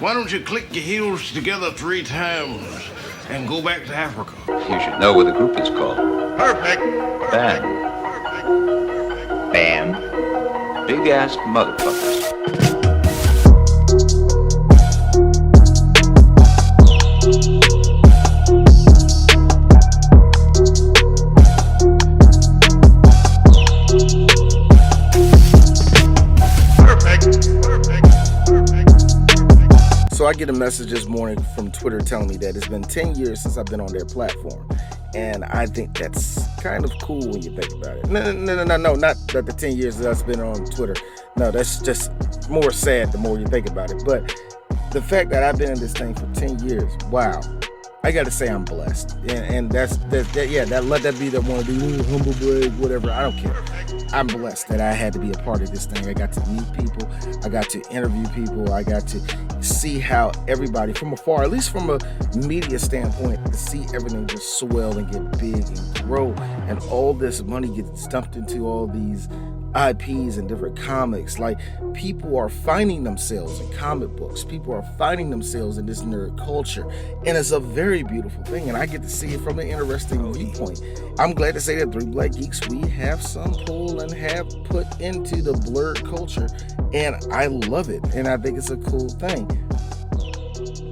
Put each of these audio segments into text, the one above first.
Why don't you click your heels together 3 times and go back to Africa? You should know what the group is called. Perfect. BAM. BAM. Big ass motherfuckers. So I get a message this morning from Twitter telling me that it's been 10 years since I've been on their platform. And I think that's kind of cool when you think about it. No, not that the 10 years that I've been on Twitter. No, that's just more sad the more you think about it. But the fact that I've been in this thing for 10 years, wow. I got to say I'm blessed. And let that be the one of the humble brag, whatever. I don't care. I'm blessed that I had to be a part of this thing. I got to meet people. I got to interview people. I got to see how everybody from afar, at least from a media standpoint, to see everything just swell and get big and grow. And all this money gets dumped into all these IPs and different comics. Like, people are finding themselves in comic books. People are finding themselves in this nerd culture. And it's a very beautiful thing. And I get to see it from an interesting viewpoint. I'm glad to say that Three Black Geeks, we have some pull and have put into the blurred culture. And I love it. And I think it's a cool thing.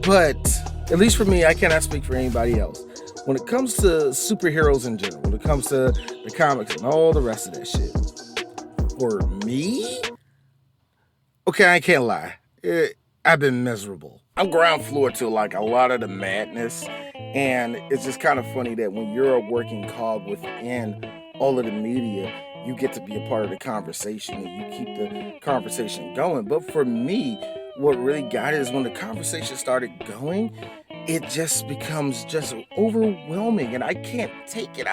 But, at least for me, I cannot speak for anybody else. When it comes to superheroes in general, when it comes to the comics and all the rest of that shit, for me, okay, I can't lie. I've been miserable. I'm ground floor to like a lot of the madness, and it's just kind of funny that when you're a working cog within all of the media, you get to be a part of the conversation and you keep the conversation going. But for me, what really got it is when the conversation started going, it just becomes just overwhelming, and I can't take it.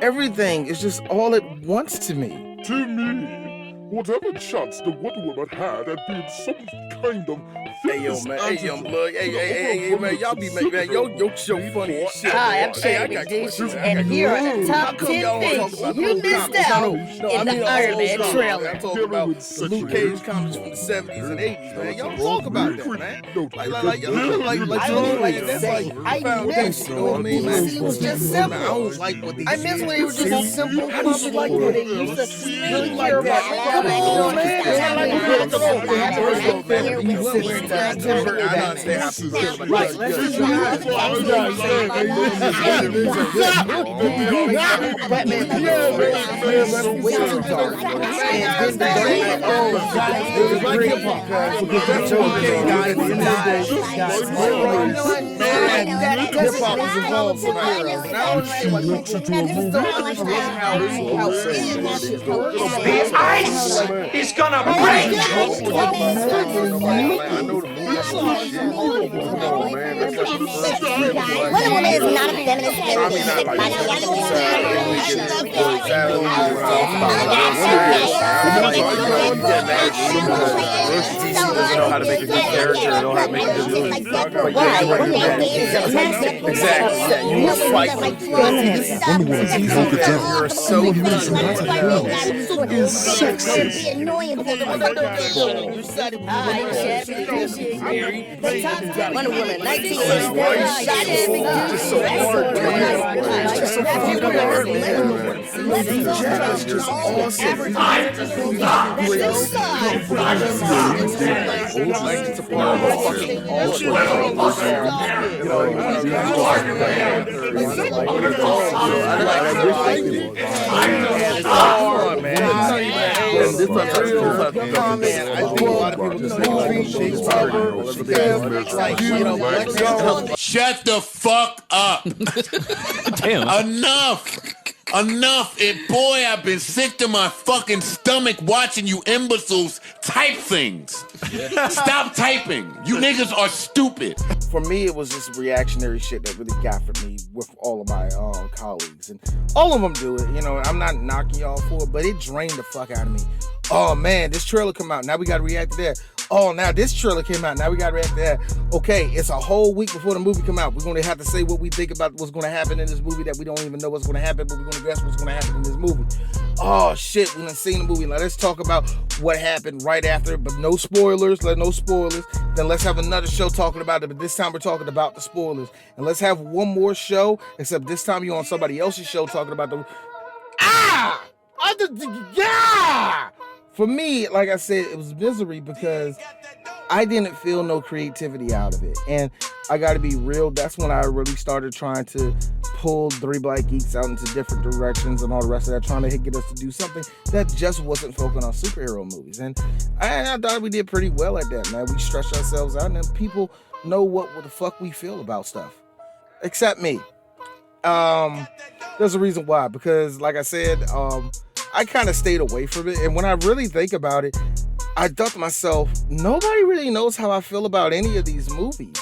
Everything is just all at once to me. To me, whatever chance the Wonder Woman had at being some kind of Hey yo, man. Hey, young blood. Hey, man. Y'all be making, man. Yo, show funny as shit. Hi, I'm Shannon McDouche, and here are the top 10 things you missed out in the Iron Man trailer. I'm talking about the Luke Cage comics from the 70s and 80s, man. Y'all talk about that, man. I miss, you know what I mean, man? it was just simple. I don't like what these I miss when it was kids just do. simple. How do you like when what they used to really care about The ice is gonna break. Wonder Woman is not a feminist feministic body. She doesn't know how to make a good character and know how to make a good movie. Exactly. Yeah, you will fight for feminism. You're so Wonder Woman, 1989. Shut the fuck up. Damn. Enough. And boy, I've been sick to my fucking stomach watching you imbeciles type things. Stop typing. You niggas are stupid. For me, it was just reactionary shit that really got for me with all of my colleagues. And all of them do it. You know, I'm not knocking y'all for it, but it drained the fuck out of me. Oh, man, this trailer come out. Now we got to react to that. oh, now this trailer came out. Now we got to react to that. Okay, it's a whole week before the movie come out. We're going to have to say what we think about what's going to happen in this movie that we don't even know what's going to happen, but we're going to guess what's going to happen in this movie. Oh, shit, we done seen the movie. Now let's talk about what happened right after, but no spoilers. No spoilers. Then let's have another show talking about it, but this time we're talking about the spoilers. And let's have one more show, except this time you're on somebody else's show talking about the... For me, like I said, it was misery because I didn't feel no creativity out of it. And I got to be real, that's when I really started trying to pull Three Black Geeks out into different directions and all the rest of that, trying to get us to do something that just wasn't focused on superhero movies. And I thought we did pretty well at that, man. We stretched ourselves out, and then people know what the fuck we feel about stuff. Except me. There's a reason why, because like I said, I kind of stayed away from it. And when I really think about it, I thought to myself, nobody really knows how I feel about any of these movies.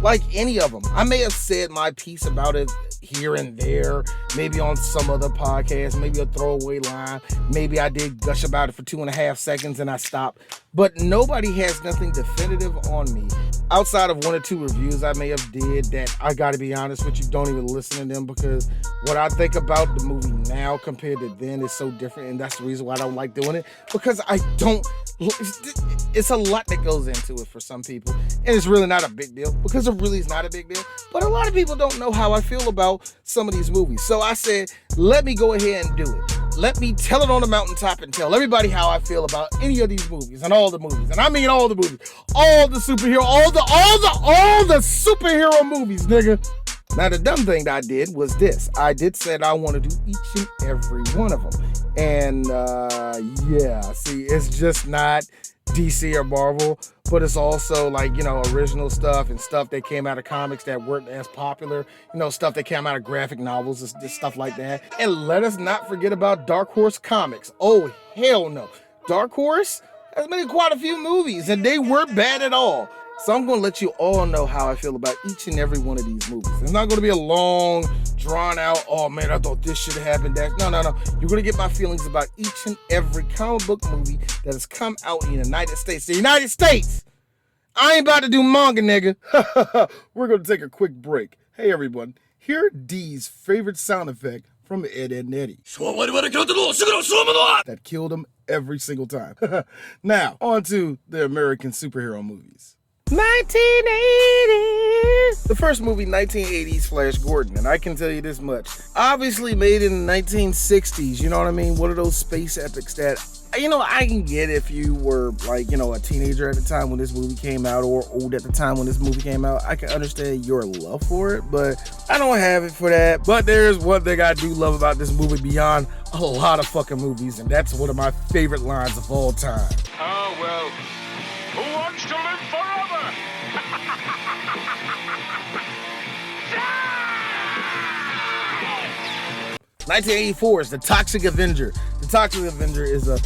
Like any of them. I may have said my piece about it here and there, maybe on some other podcast, maybe a throwaway line. Maybe I did gush about it for 2.5 seconds and I stopped. But nobody has nothing definitive on me. Outside of 1 or 2 reviews I may have did that, I gotta be honest with you, don't even listen to them, because what I think about the movie now compared to then is so different, and that's the reason why I don't like doing it, because it's a lot that goes into it for some people, and it's really not a big deal, because it really is not a big deal, but a lot of people don't know how I feel about some of these movies. So I said, let me go ahead and do it. Let me tell it on the mountaintop and tell everybody how I feel about any of these movies and all the movies. And I mean all the movies, all the superhero, all the superhero movies, nigga. Now the dumb thing that I did was this. I did say I want to do each and every one of them. And see, it's just not DC or Marvel, but it's also like, original stuff and stuff that came out of comics that weren't as popular, stuff that came out of graphic novels and stuff like that. And let us not forget about Dark Horse Comics. Oh, hell no. Dark Horse has made quite a few movies and they weren't bad at all. So I'm going to let you all know how I feel about each and every one of these movies. It's not going to be a long, drawn out, oh man, I thought this should have happened. No. You're going to get my feelings about each and every comic book movie that has come out in the United States. The United States! I ain't about to do manga, nigga. We're going to take a quick break. Hey everyone, hear D's favorite sound effect from Ed, Edd, and Eddy. That killed him every single time. Now, on to the American superhero movies. 1980s. The first movie, 1980s, Flash Gordon, and I can tell you this much. Obviously made in the 1960s, you know what I mean? One of those space epics that, I can get if you were like, a teenager at the time when this movie came out, or old at the time when this movie came out. I can understand your love for it, but I don't have it for that. But there's one thing I do love about this movie beyond a lot of fucking movies, and that's one of my favorite lines of all time. Oh, well, who wants to live forever? 1984 is The Toxic Avenger. The Toxic Avenger is a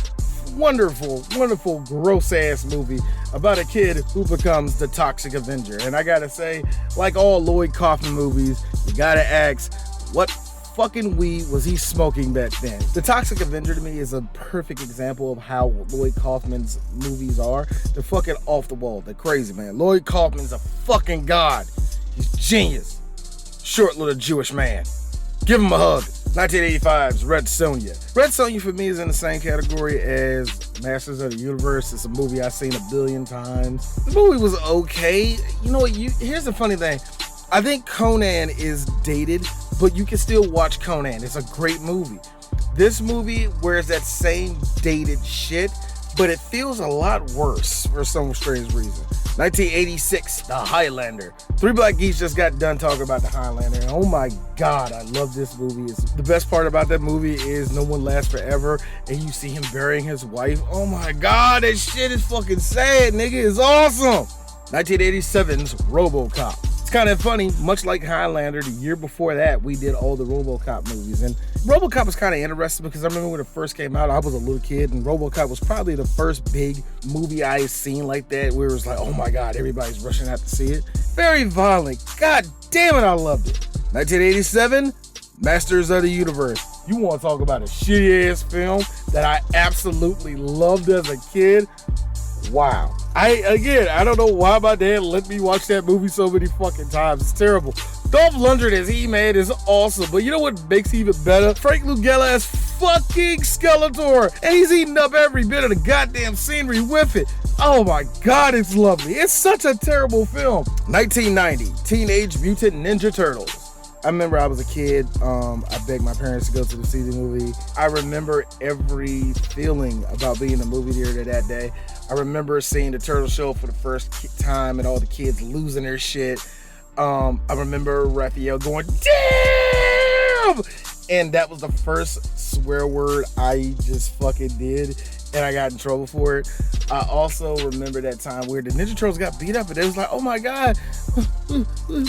wonderful, wonderful, gross-ass movie about a kid who becomes the Toxic Avenger. And I gotta say, like all Lloyd Kaufman movies, you gotta ask, what fucking weed was he smoking back then? The Toxic Avenger to me is a perfect example of how Lloyd Kaufman's movies are. They're fucking off the wall. They're crazy, man. Lloyd Kaufman's a fucking god. He's genius. Short little Jewish man. Give him a hug. 1985's Red Sonja. Red Sonja for me is in the same category as Masters of the Universe. It's a movie I've seen a billion times. The movie was okay. You know what? Here's the funny thing. I think Conan is dated, but you can still watch Conan. It's a great movie. This movie wears that same dated shit, but it feels a lot worse for some strange reason. 1986, The Highlander. Three Black Geeks just got done talking about The Highlander, and oh my god, I love this movie. The best part about that movie is no one lasts forever, and you see him burying his wife. Oh my god, that shit is fucking sad, nigga. It's awesome. 1987's RoboCop. It's kind of funny, much like Highlander, the year before that, we did all the RoboCop movies. And RoboCop was kind of interesting because I remember when it first came out, I was a little kid, and RoboCop was probably the first big movie I had seen like that, where it was like, oh my god, everybody's rushing out to see it. Very violent. God damn it, I loved it. 1987, Masters of the Universe. You want to talk about a shitty ass film that I absolutely loved as a kid? Wow. I don't know why my dad let me watch that movie so many fucking times. It's terrible. Dolph Lundgren as He-Man is awesome, but you know what makes it even better? Frank Langella as fucking Skeletor, and he's eating up every bit of the goddamn scenery with it. Oh my God, it's lovely. It's such a terrible film. 1990, Teenage Mutant Ninja Turtles. I remember I was a kid. I begged my parents to go to see the movie. I remember every feeling about being in the movie theater that day. I remember seeing the Turtle Show for the first time and all the kids losing their shit. I remember Raphael going, damn! And that was the first swear word I just fucking did, and I got in trouble for it. I also remember that time where the Ninja Turtles got beat up, and it was like, oh my God,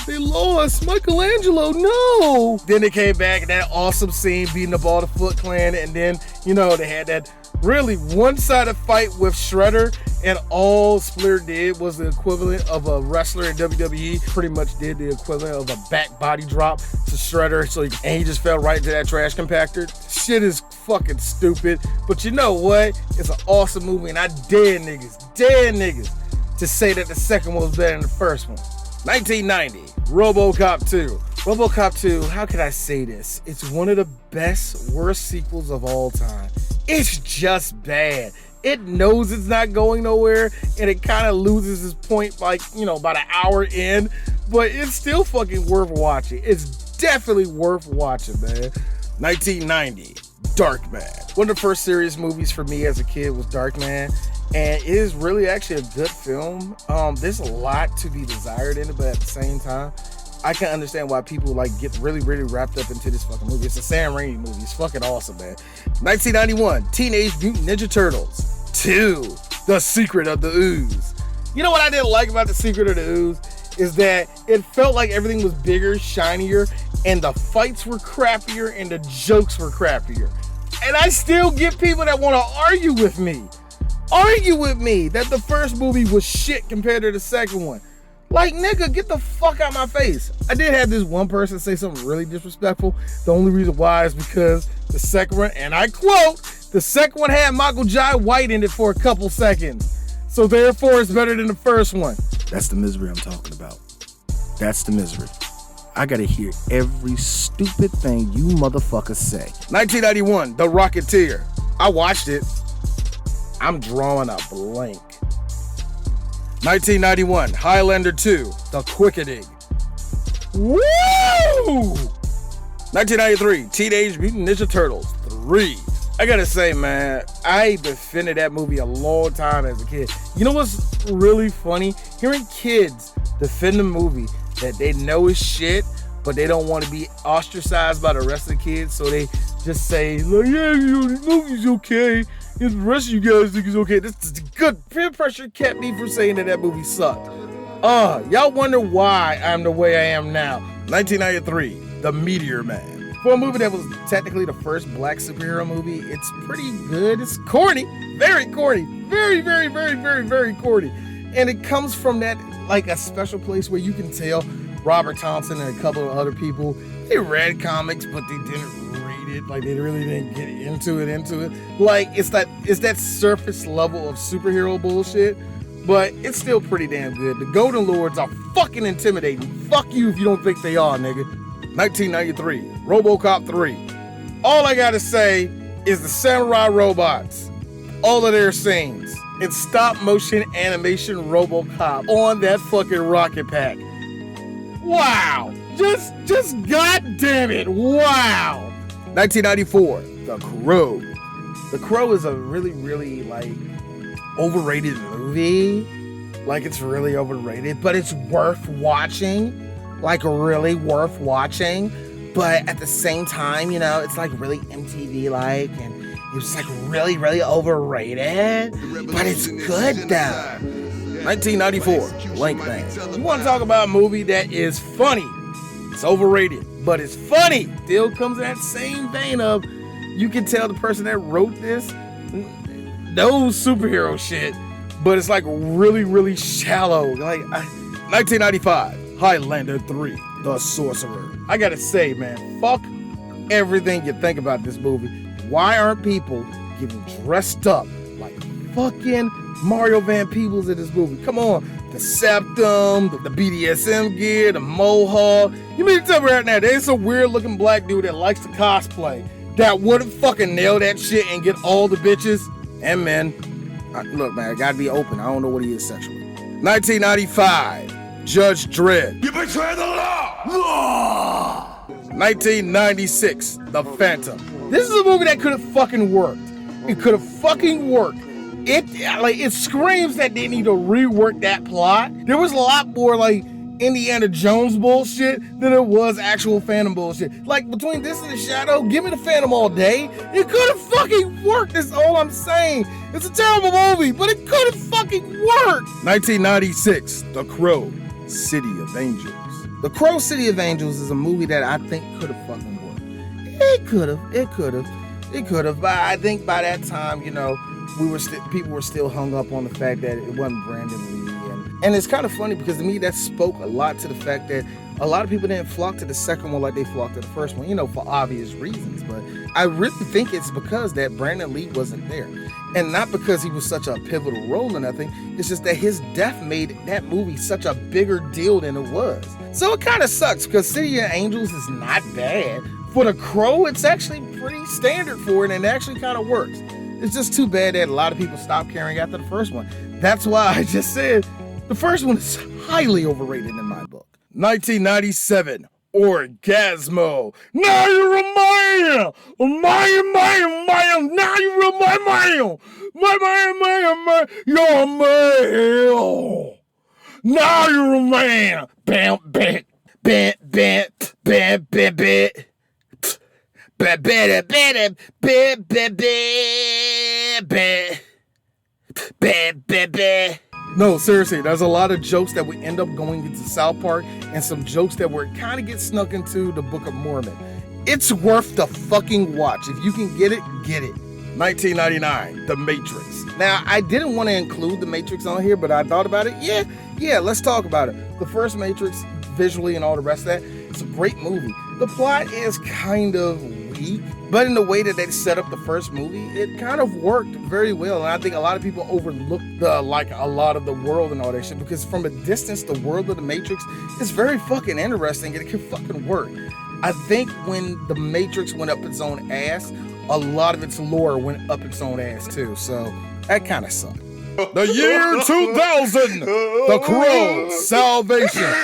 they lost, Michelangelo, no! Then they came back, and that awesome scene beating up all the Foot Clan, and then, they had that really one-sided fight with Shredder, and all Splitter did was the equivalent of a wrestler in WWE, pretty much did the equivalent of a back body drop to Shredder, and he just fell right into that trash compactor. Shit is fucking stupid, but you know what? It's an awesome movie, and I dare niggas to say that the second one was better than the first one. 1990, RoboCop 2. RoboCop 2, how can I say this? It's one of the worst sequels of all time. It's just bad. It knows it's not going nowhere, and it kind of loses its point about an hour in, but it's still fucking worth watching. It's definitely worth watching, man. 1990, Darkman. One of the first serious movies for me as a kid was Darkman, and it is really actually a good film. There's a lot to be desired in it, but at the same time, I can understand why people get really, really wrapped up into this fucking movie. It's a Sam Raimi movie. It's fucking awesome, man. 1991, Teenage Mutant Ninja Turtles 2, The Secret of the Ooze. You know what I didn't like about The Secret of the Ooze is that it felt like everything was bigger, shinier, and the fights were crappier and the jokes were crappier. And I still get people that want to argue with me that the first movie was shit compared to the second one. Like, nigga, get the fuck out my face. I did have this one person say something really disrespectful. The only reason why is because the second one, and I quote, the second one had Michael Jai White in it for a couple seconds. So therefore, it's better than the first one. That's the misery I'm talking about. That's the misery. I gotta hear every stupid thing you motherfuckers say. 1991, The Rocketeer. I watched it. I'm drawing a blank. 1991, Highlander 2, The Quickening. Woo! 1993, Teenage Mutant Ninja Turtles 3. I gotta say, man, I defended that movie a long time as a kid. You know what's really funny? Hearing kids defend a movie that they know is shit, but they don't want to be ostracized by the rest of the kids, so they just say, like, yeah, the movie's okay, and the rest of you guys think it's okay. This is good. Peer pressure kept me from saying that movie sucked. Y'all wonder why I'm the way I am now. 1993, The Meteor Man. For a movie that was technically the first black superhero movie, it's pretty good. It's corny, very corny, very, very, very, very, very corny. And it comes from that, a special place where you can tell Robert Thompson and a couple of other people, they read comics, but they didn't read it. They really didn't get into it. It's that surface level of superhero bullshit, but it's still pretty damn good. The Golden Lords are fucking intimidating. Fuck you if you don't think they are, nigga. 1993, RoboCop 3. All I gotta say is the samurai robots, all of their scenes, and stop motion animation RoboCop on that fucking rocket pack. Wow. Just goddamn it. Wow. 1994, The Crow. The Crow is a really, really, overrated movie. It's really overrated, but it's worth watching. Really worth watching. But at the same time, it's really MTV-like, and it's really, really overrated. But it's good, though. 1994, Blank Man. You want to talk about a movie that is funny? It's overrated, but it's funny. Still comes in that same vein of, you can tell the person that wrote this knows superhero shit, but it's really, really shallow. 1995, Highlander 3, The Sorcerer. I gotta say, man, fuck everything you think about this movie. Why aren't people getting dressed up like fucking Mario Van Peebles in this movie. Come on. The septum, the BDSM gear, the mohawk. You mean to tell me right now, there's some weird looking black dude that likes to cosplay that wouldn't fucking nail that shit and get all the bitches and men. Look, man, I gotta be open. I don't know what he is sexually. 1995, Judge Dredd. You betray the law! 1996, The Phantom. This is a movie that could have fucking worked. It could have fucking worked. It screams that they need to rework that plot. There was a lot more like Indiana Jones bullshit than it was actual Phantom bullshit. Like between this and The Shadow, give me the Phantom all day. It could have fucking worked. That's all I'm saying. It's a terrible movie, but it could have fucking worked. 1996, The Crow, City of Angels. The Crow, City of Angels is a movie that I think could have fucking worked. It could have. But I think by that time, you know, people were still hung up on the fact that it wasn't Brandon Lee. And it's kind of funny because to me that spoke a lot to the fact that a lot of people didn't flock to the second one like they flocked to the first one, you know, for obvious reasons. But I really think it's because that Brandon Lee wasn't there. And not because he was such a pivotal role or nothing. It's just that his death made that movie such a bigger deal than it was. So it kind of sucks because City of Angels is not bad. For The Crow, it's actually pretty standard for it and it actually kind of works. It's just too bad that a lot of people stopped caring after the first one. That's why I just said the first one is highly overrated in my book. 1997, Orgasmo. Now you're a man! Now you're a man! You're a man! Now you're a man! Bam, bam, bam, bam, bam, bam, bam. No, seriously, there's a lot of jokes that would end up going into South Park and some jokes that were kind of get snuck into the Book of Mormon. It's worth the fucking watch. If you can get it, get it. 1999, The Matrix. Now, I didn't want to include The Matrix on here, but I thought about it. Yeah, let's talk about it. The first Matrix, visually and all the rest of that, it's a great movie. The plot is kind of weak, but in the way that they set up the first movie, it kind of worked very well. And I think a lot of people overlooked a lot of the world and all that shit, because from a distance, the world of The Matrix is very fucking interesting and it can fucking work. I think when The Matrix went up its own ass, a lot of its lore went up its own ass too. So that kind of sucked. The year 2000, The Crow, Salvation.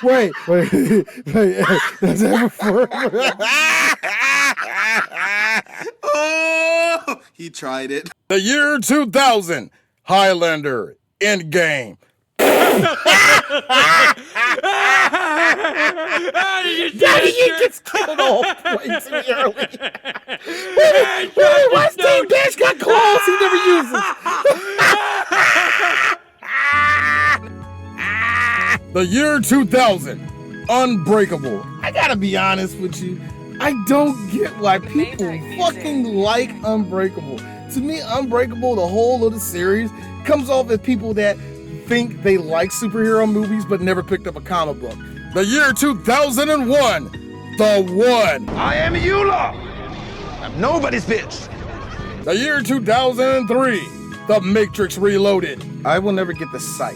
Wait, that's that before? Oh, he tried it. The year 2000, Highlander, Endgame. Daddy gets killed off way too early. Why Steve Dash got claws he never uses? The year 2000, Unbreakable. I gotta be honest with you. I don't get why people fucking like Unbreakable. To me, Unbreakable, the whole of the series, comes off as people that think they like superhero movies but never picked up a comic book. The year 2001, The One. I am Eula. I'm nobody's bitch. The year 2003, The Matrix Reloaded. I will never get the sight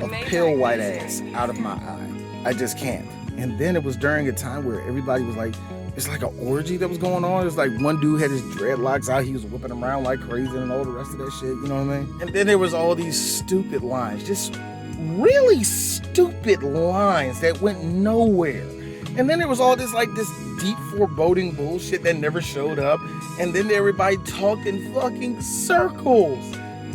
of pale white ass out of my eye. I just can't. And then it was during a time where everybody was like, it's like an orgy that was going on. It was like one dude had his dreadlocks out, he was whipping them around like crazy and all the rest of that shit, you know what I mean? And then there was all these stupid lines, just really stupid lines that went nowhere. And then there was all this deep foreboding bullshit that never showed up. And then everybody talked in fucking circles.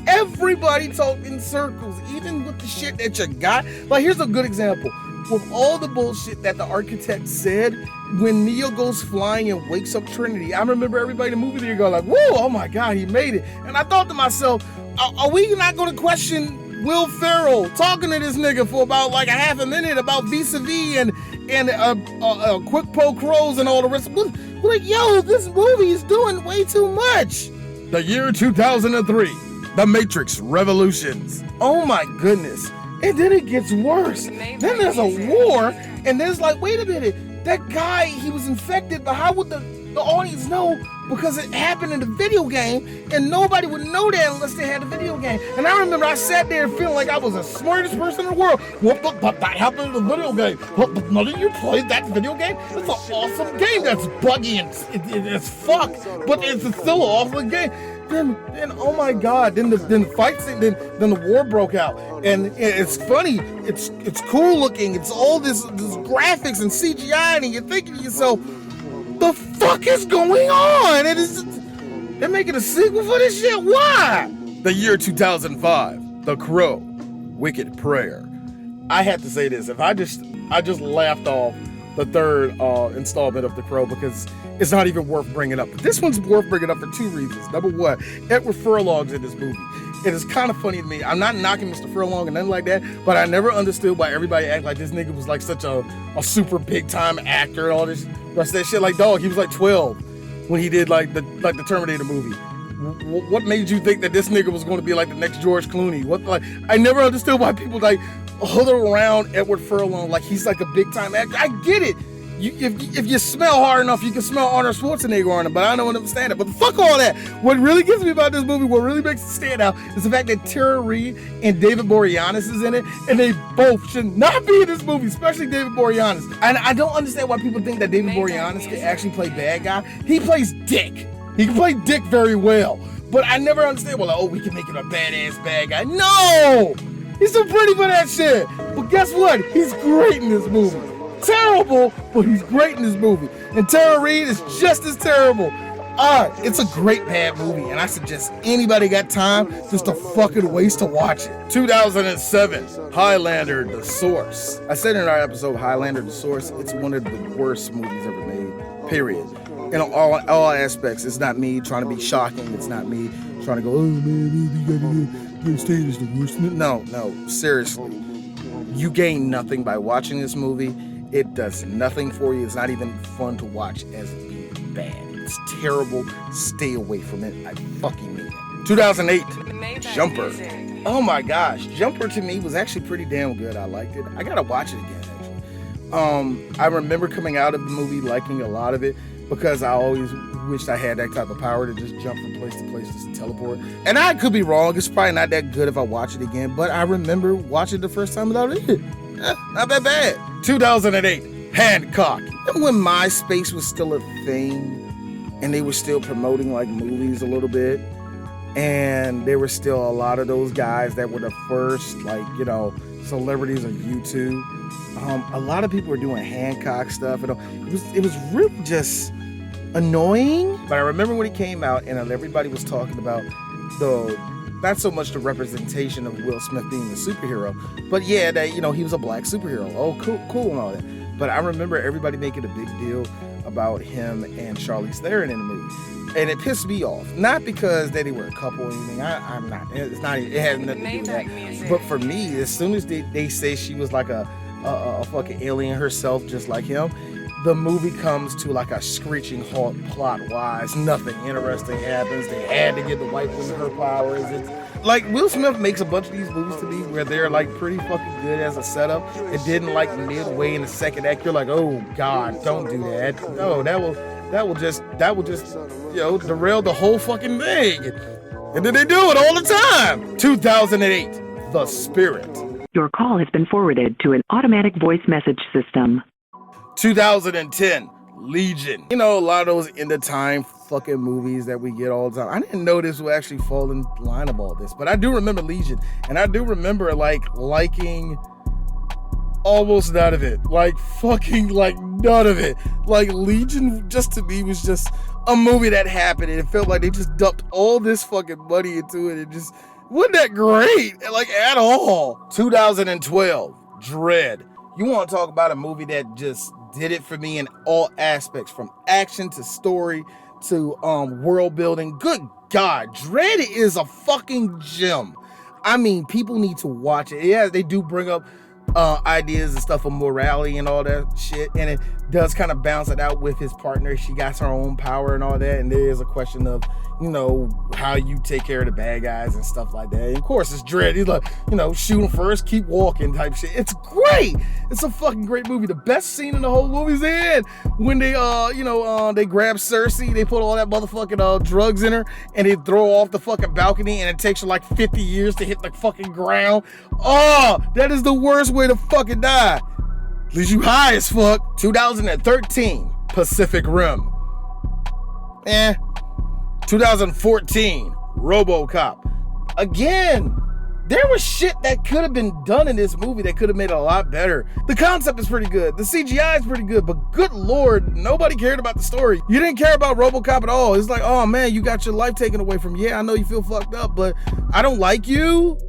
Everybody talked in circles, even with the shit that you got. Like, here's a good example. With all the bullshit that the architect said, when Neo goes flying and wakes up Trinity, I remember everybody in the movie theater going like, whoa, oh my God, he made it. And I thought to myself, are we not going to question Will Ferrell talking to this nigga for about like a half a minute about vis-a-vis and Quick Poke Crows and all the rest? We're like, yo, this movie is doing way too much. The year 2003, The Matrix Revolutions. Oh my goodness. And then it gets worse. Then there's a war, and then it's like, wait a minute, that guy, he was infected, but how would the audience know? Because it happened in the video game, and nobody would know that unless they had the video game. And I remember I sat there feeling like I was the smartest person in the world. But that happened in the video game. But none of you played that video game? It's an awesome game that's buggy and it's fucked, but it's still an awesome game. Then oh my God, then the fight scene, then the war broke out, and it's funny, it's cool looking, it's all this graphics and CGI, and you're thinking to yourself, the fuck is going on? They're making a sequel for this shit. Why? The year 2005, The Crow, Wicked Prayer. I had to say this. If I just laughed off the third installment of The Crow because it's not even worth bringing up. But this one's worth bringing up for two reasons. Number one, Edward Furlong's in this movie. It is kind of funny to me. I'm not knocking Mr. Furlong and nothing like that, but I never understood why everybody act like this nigga was like such a super big time actor and all this rest of that shit. Like, dog, he was like 12 when he did like the Terminator movie. What made you think that this nigga was going to be like the next George Clooney? I never understood why people like huddle around Edward Furlong like he's like a big time actor. I get it. If you smell hard enough, you can smell Arnold Schwarzenegger on it, but I don't understand it. But fuck all that. What really gets me about this movie, what really makes it stand out, is the fact that Tara Reid and David Boreanaz is in it, and they both should not be in this movie, especially David Boreanaz. And I don't understand why people think that David Boreanaz can actually play bad guy. He plays Dick. He can play Dick very well. But I never understand, we can make him a badass bad guy. No! He's too pretty for that shit. But guess what? He's great in this movie. Terrible, but he's great in this movie. And Tara Reid is just as terrible. It's a great bad movie, and I suggest anybody got time just to fucking waste to watch it. 2007, Highlander, The Source. I said in our episode, Highlander, The Source, it's one of the worst movies ever made, period. In all aspects. It's not me trying to be shocking. It's not me trying to go, oh man, this state is the worst. No, seriously. You gain nothing by watching this movie. It does nothing for you. It's not even fun to watch as being bad. It's terrible. Stay away from it. I fucking mean it. 2008, Jumper. Oh my gosh. Jumper to me was actually pretty damn good. I liked it. I gotta watch it again, actually. I remember coming out of the movie liking a lot of it because I always wished I had that type of power to just jump from place to place, just to teleport. And I could be wrong. It's probably not that good if I watch it again, but I remember watching it the first time without it. Not that bad. 2008, Hancock. And when MySpace was still a thing, and they were still promoting like movies a little bit, and there were still a lot of those guys that were the first, celebrities on YouTube. A lot of people were doing Hancock stuff. It was really just annoying. But I remember when it came out, and everybody was talking about not so much the representation of Will Smith being a superhero, but yeah, that, he was a black superhero. Oh, cool and all that. But I remember everybody making a big deal about him and Charlize Theron in the movie. And it pissed me off. Not because they were a couple or anything. I'm not. It's not. It has nothing to do with that. But for me, as soon as they say she was like a fucking alien herself, just like him, the movie comes to like a screeching halt plot-wise. Nothing interesting happens. They had to get the white woman her powers. It's like Will Smith makes a bunch of these movies to me where they're like pretty fucking good as a setup. It didn't like midway in the second act. You're like, oh God, don't do that. No, that will just derail the whole fucking thing. And then they do it all the time. 2008, The Spirit. Your call has been forwarded to an automatic voice message system. 2010, Legion. A lot of those in the time fucking movies that we get all the time. I didn't know this would actually fall in line of all this, but I do remember Legion, and I do remember liking almost none of it. None of it. Legion just to me was just a movie that happened, and it felt like they just dumped all this fucking money into it. It just wasn't that great, at all. 2012, Dread. You want to talk about a movie that just did it for me in all aspects, from action to story to world building. Good God, Dread is a fucking gem. I mean, people need to watch it. Yeah, they do bring up ideas and stuff of morality and all that shit, and does kind of balance it out with his partner. She got her own power and all that. And there is a question of, how you take care of the bad guys and stuff like that. And of course, it's Dredd. He's like, shoot him first, keep walking type shit. It's great. It's a fucking great movie. The best scene in the whole movie's in when they, they grab Cersei, they put all that motherfucking drugs in her, and they throw her off the fucking balcony, and it takes her like 50 years to hit the fucking ground. Oh, that is the worst way to fucking die. Leaves you high as fuck. 2013, Pacific Rim. 2014, RoboCop. Again, there was shit that could have been done in this movie that could have made it a lot better. The concept is pretty good. The CGI is pretty good, but good Lord, nobody cared about the story. You didn't care about RoboCop at all. It's like, oh man, you got your life taken away from you. Yeah, I know you feel fucked up, but I don't like you.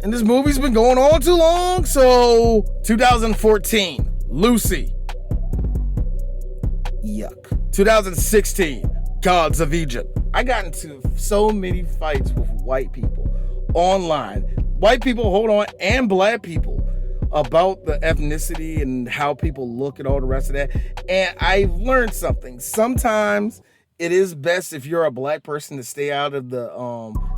And this movie's been going on too long. So 2014, Lucy. Yuck. 2016, Gods of Egypt. I got into so many fights with white people online. White people, hold on, and black people about the ethnicity and how people look and all the rest of that. And I've learned something. Sometimes it is best if you're a black person to stay out of the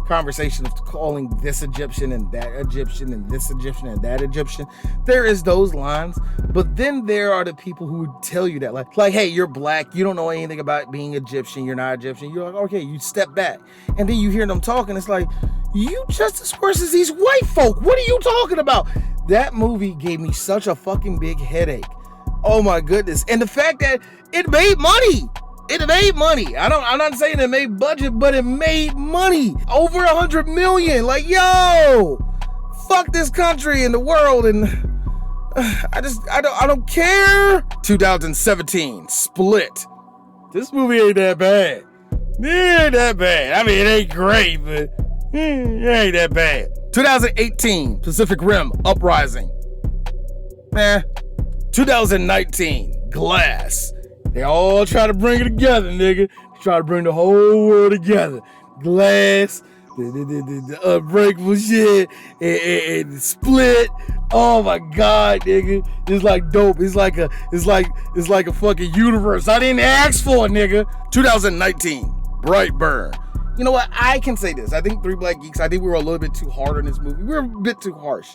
conversation of calling this Egyptian and that Egyptian and this Egyptian and that Egyptian. There is those lines, but then there are the people who would tell you that, like, hey, you're black, you don't know anything about being Egyptian, you're not Egyptian. You're like, okay, you step back, and then you hear them talking. It's like, you just as worse as these white folk. What are you talking about? That movie gave me such a fucking big headache. Oh my goodness, and the fact that it made money. It made money. I'm not saying it made budget, but it made money. Over 100 million. Like, yo, fuck this country and the world, and I don't care. 2017, Split. This movie ain't that bad. It ain't that bad. I mean, it ain't great, but it ain't that bad. 2018, Pacific Rim, Uprising. 2019, Glass. They all try to bring it together, nigga. Try to bring the whole world together. Glass, the Unbreakable shit, and Split. Oh my God, nigga. It's like dope. It's like a fucking universe. I didn't ask for it, nigga. 2019, Brightburn. You know what? I can say this. I think Three Black Geeks, I think we were a little bit too hard on this movie. We were a bit too harsh.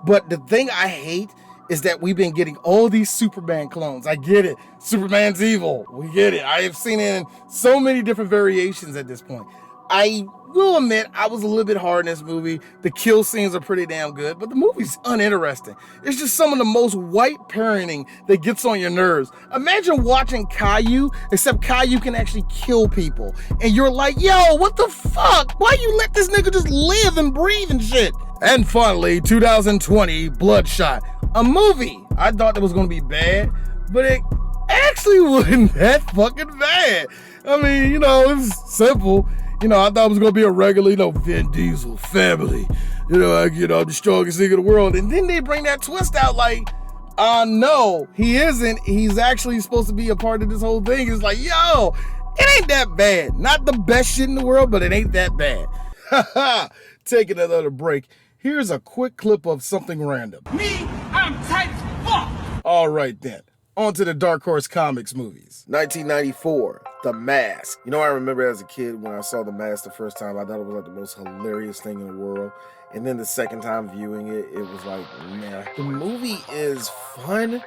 But the thing I hate is that we've been getting all these Superman clones. I get it. Superman's evil. We get it. I have seen it in so many different variations at this point. I will admit I was a little bit hard in this movie. The kill scenes are pretty damn good, but the movie's uninteresting. It's just some of the most white parenting that gets on your nerves. Imagine watching Caillou, except Caillou can actually kill people. And you're like, yo, what the fuck? Why you let this nigga just live and breathe and shit? And finally, 2020, Bloodshot. A movie I thought that was going to be bad, but it actually wasn't that fucking bad. I mean, it was simple. I thought it was going to be a regular, Vin Diesel family. I'm the strongest nigga in the world. And then they bring that twist out like, no, he isn't. He's actually supposed to be a part of this whole thing. It's like, yo, it ain't that bad. Not the best shit in the world, but it ain't that bad. Taking another break. Here's a quick clip of something random. Me, I'm tight as fuck. All right then, on to the Dark Horse Comics movies. 1994, The Mask. I remember as a kid when I saw The Mask the first time, I thought it was like the most hilarious thing in the world. And then the second time viewing it, it was like, nah. The movie is fun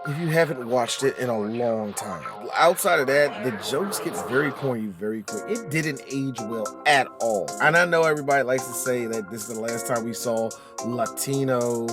if you haven't watched it in a long time. Outside of that, the jokes get very corny very quick. It didn't age well at all. And I know everybody likes to say that this is the last time we saw Latino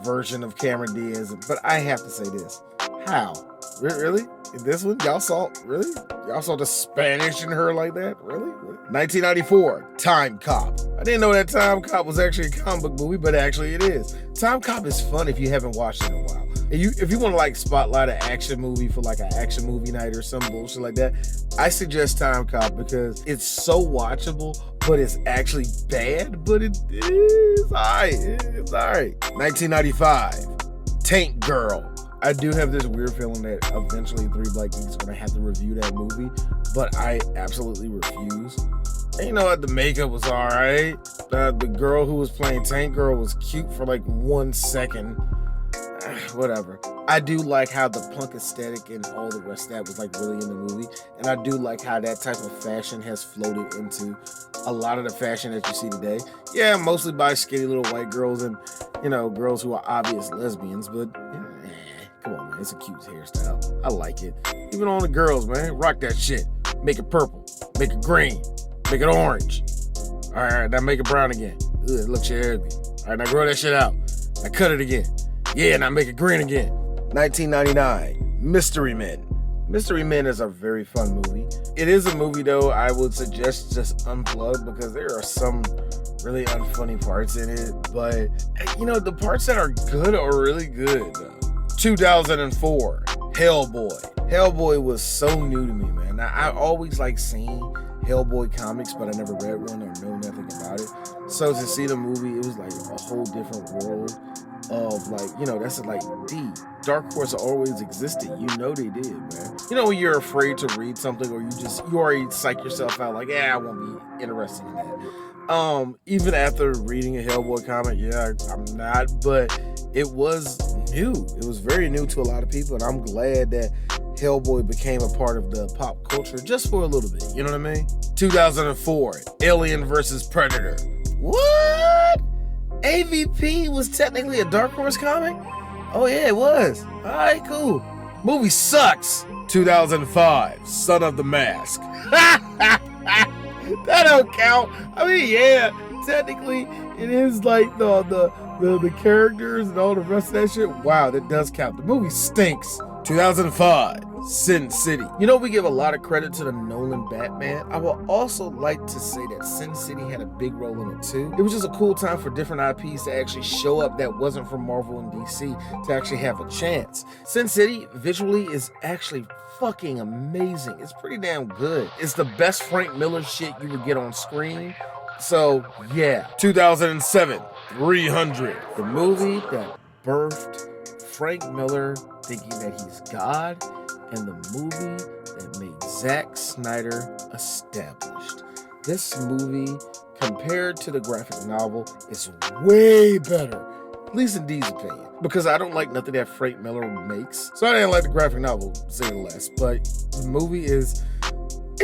version of Cameron Diaz, but I have to say this. How? Really? In this one? Y'all saw the Spanish in her like that? Really? 1994, Time Cop. I didn't know that Time Cop was actually a comic book movie, but actually it is. Time Cop is fun if you haven't watched it in a while. If you want to spotlight an action movie for an action movie night or some bullshit like that, I suggest Time Cop because it's so watchable, but it's actually bad, but it is alright. It's alright. 1995, Tank Girl. I do have this weird feeling that eventually Three Black Geeks is going to have to review that movie, but I absolutely refuse. And you know what? The makeup was alright. The girl who was playing Tank Girl was cute for 1 second. Whatever. I do like how the punk aesthetic and all the rest of that was like really in the movie. And I do like how that type of fashion has floated into a lot of the fashion that you see today. Yeah, mostly by skinny little white girls and, you know, girls who are obvious lesbians, but come on, man, it's a cute hairstyle. I like it. Even on the girls, man, rock that shit. Make it purple, make it green, make it orange. All right, now make it brown again. Ugh, it looks ugly. All right, now grow that shit out. Now cut it again. Yeah, now make it green again. 1999, Mystery Men. Mystery Men is a very fun movie. It is a movie, though, I would suggest just unplug because there are some really unfunny parts in it. But, you know, the parts that are good are really good. 2004, Hellboy. Hellboy was so new to me, man. Now, I always like seeing Hellboy comics, but I never read one or know nothing about it. So to see the movie, it was like a whole different world of like, you know, that's like, Dark Horse always existed. You know they did, man. You know when you're afraid to read something or you already psych yourself out like, I won't be interested in that. Even after reading a Hellboy comic, I'm not, but it was new. It was very new to a lot of people, and I'm glad that Hellboy became a part of the pop culture just for a little bit. You know what I mean? 2004, Alien vs. Predator. What? AVP was technically a Dark Horse comic? Oh yeah, it was. All right, cool. Movie sucks. 2005, Son of the Mask. That don't count. I mean, yeah, technically it is like the characters and all the rest of that shit. Wow, that does count. The movie stinks. 2005, Sin City. You know, we give a lot of credit to the Nolan Batman. I would also like to say that Sin City had a big role in it too. It was just a cool time for different IPs to actually show up that wasn't from Marvel and DC to actually have a chance. Sin City visually is actually fucking amazing. It's pretty damn good. It's the best Frank Miller shit you would get on screen. So yeah. 2007, 300. The movie that birthed Frank Miller thinking that he's God, and the movie that made Zack Snyder established. This movie, compared to the graphic novel, is way better, at least in D's opinion, because I don't like nothing that Frank Miller makes. So I didn't like the graphic novel, to say the less, but the movie it's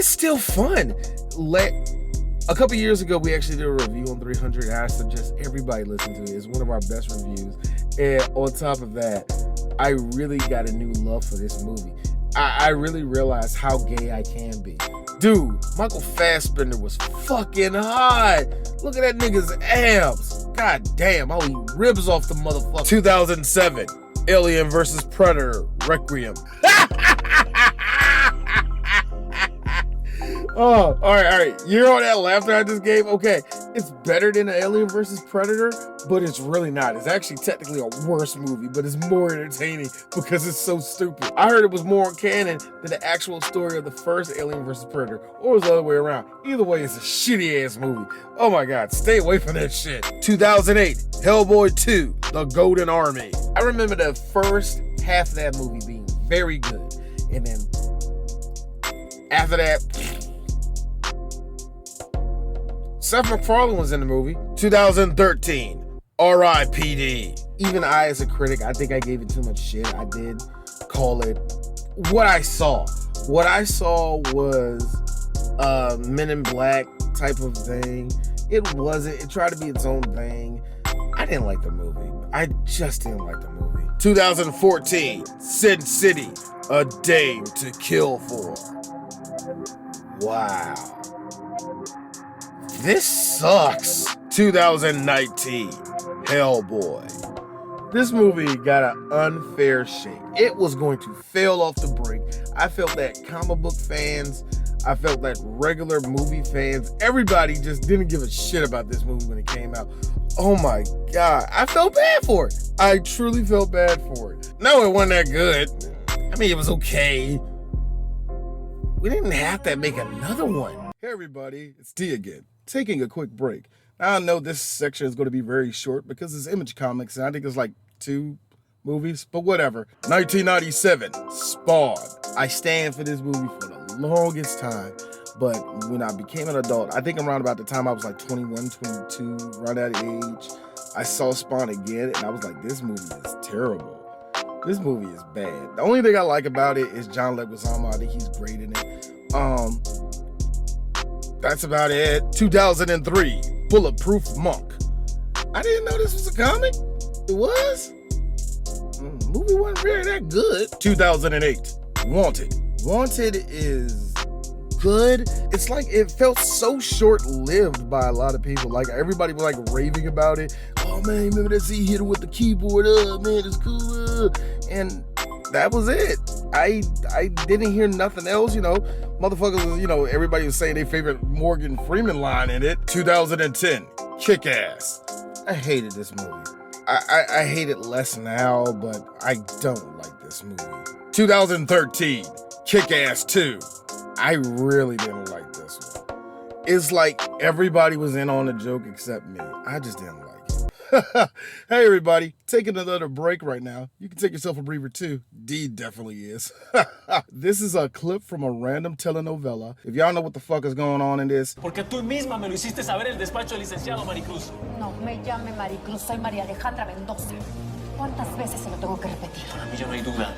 still fun. A couple years ago, we actually did a review on 300, and I suggest everybody listen to it. It's one of our best reviews. And on top of that, I really got a new love for this movie. I really realized how gay I can be. Dude, Michael Fassbender was fucking hot. Look at that nigga's abs. God damn, I'll eat ribs off the motherfucker. 2007, Alien vs. Predator, Requiem. Oh, all right. You hear all that laughter I just gave? Okay, it's better than Alien vs. Predator, but it's really not. It's actually technically a worse movie, but it's more entertaining because it's so stupid. I heard it was more canon than the actual story of the first Alien vs. Predator, or it was the other way around. Either way, it's a shitty-ass movie. Oh my God, stay away from that shit. 2008, Hellboy 2, The Golden Army. I remember the first half of that movie being very good, and then after that, Seth MacFarlane was in the movie. 2013, R.I.P.D. Even I, as a critic, I think I gave it too much shit. I did call it what I saw. What I saw was Men in Black type of thing. It wasn't. It tried to be its own thing. I didn't like the movie. I just didn't like the movie. 2014, Sin City, A Dame to Kill For. Wow. This sucks. 2019, Hellboy. This movie got an unfair shake. It was going to fail off the brink. I felt that comic book fans, I felt that regular movie fans, everybody just didn't give a shit about this movie when it came out. Oh my God, I felt bad for it. I truly felt bad for it. No, it wasn't that good. I mean, it was okay. We didn't have to make another one. Hey everybody, it's T again, taking a quick break. Now I know this section is going to be very short because it's Image Comics and I think it's like 2 movies, but whatever. 1997, Spawn. I stand for this movie for the longest time, but when I became an adult, I think around about the time I was like 21, 22, around that age, I saw Spawn again and I was like, this movie is terrible. This movie is bad. The only thing I like about it is John Leguizamo. I think he's great in it. That's about it. 2003, Bulletproof Monk. I didn't know this was a comic. It was? Movie wasn't really that good. 2008, Wanted. Wanted is good. It's like it felt so short-lived by a lot of people. Like everybody was like raving about it. Oh man, remember that scene hit with the keyboard? Man, it's cool. And that was it. I didn't hear nothing else, Motherfuckers, everybody was saying their favorite Morgan Freeman line in it. 2010, Kick-Ass. I hated this movie. I hate it less now, but I don't like this movie. 2013, Kick-Ass 2. I really didn't like this one. It's like everybody was in on the joke except me. I just didn't like it. Hey everybody, taking another break right now. You can take yourself a breather too. D definitely is. This is a clip from a random telenovela. If y'all know what the fuck is going on in this. Porque tú misma me lo hiciste saber en el despacho del licenciado Maricruz. No me llame Maricruz, soy María Alejandra Mendoza. ¿Cuántas veces se lo tengo que repetir? Para mí ya no hay duda.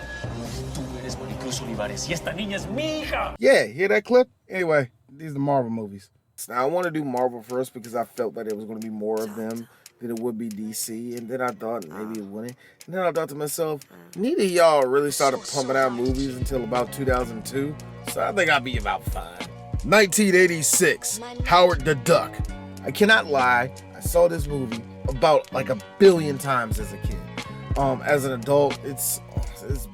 Tú eres Maricruz Olivares y esta niña es mi hija. Yeah, hear that clip? Anyway, these are the Marvel movies. Now I want to do Marvel first because I felt that there was going to be more of them than it would be DC, and then I thought maybe it wouldn't. And then I thought to myself, neither of y'all really started pumping out movies until about 2002, so I think I'll be about fine. 1986, Howard the Duck. I cannot lie, I saw this movie about like 1 billion times as a kid. As an adult, it's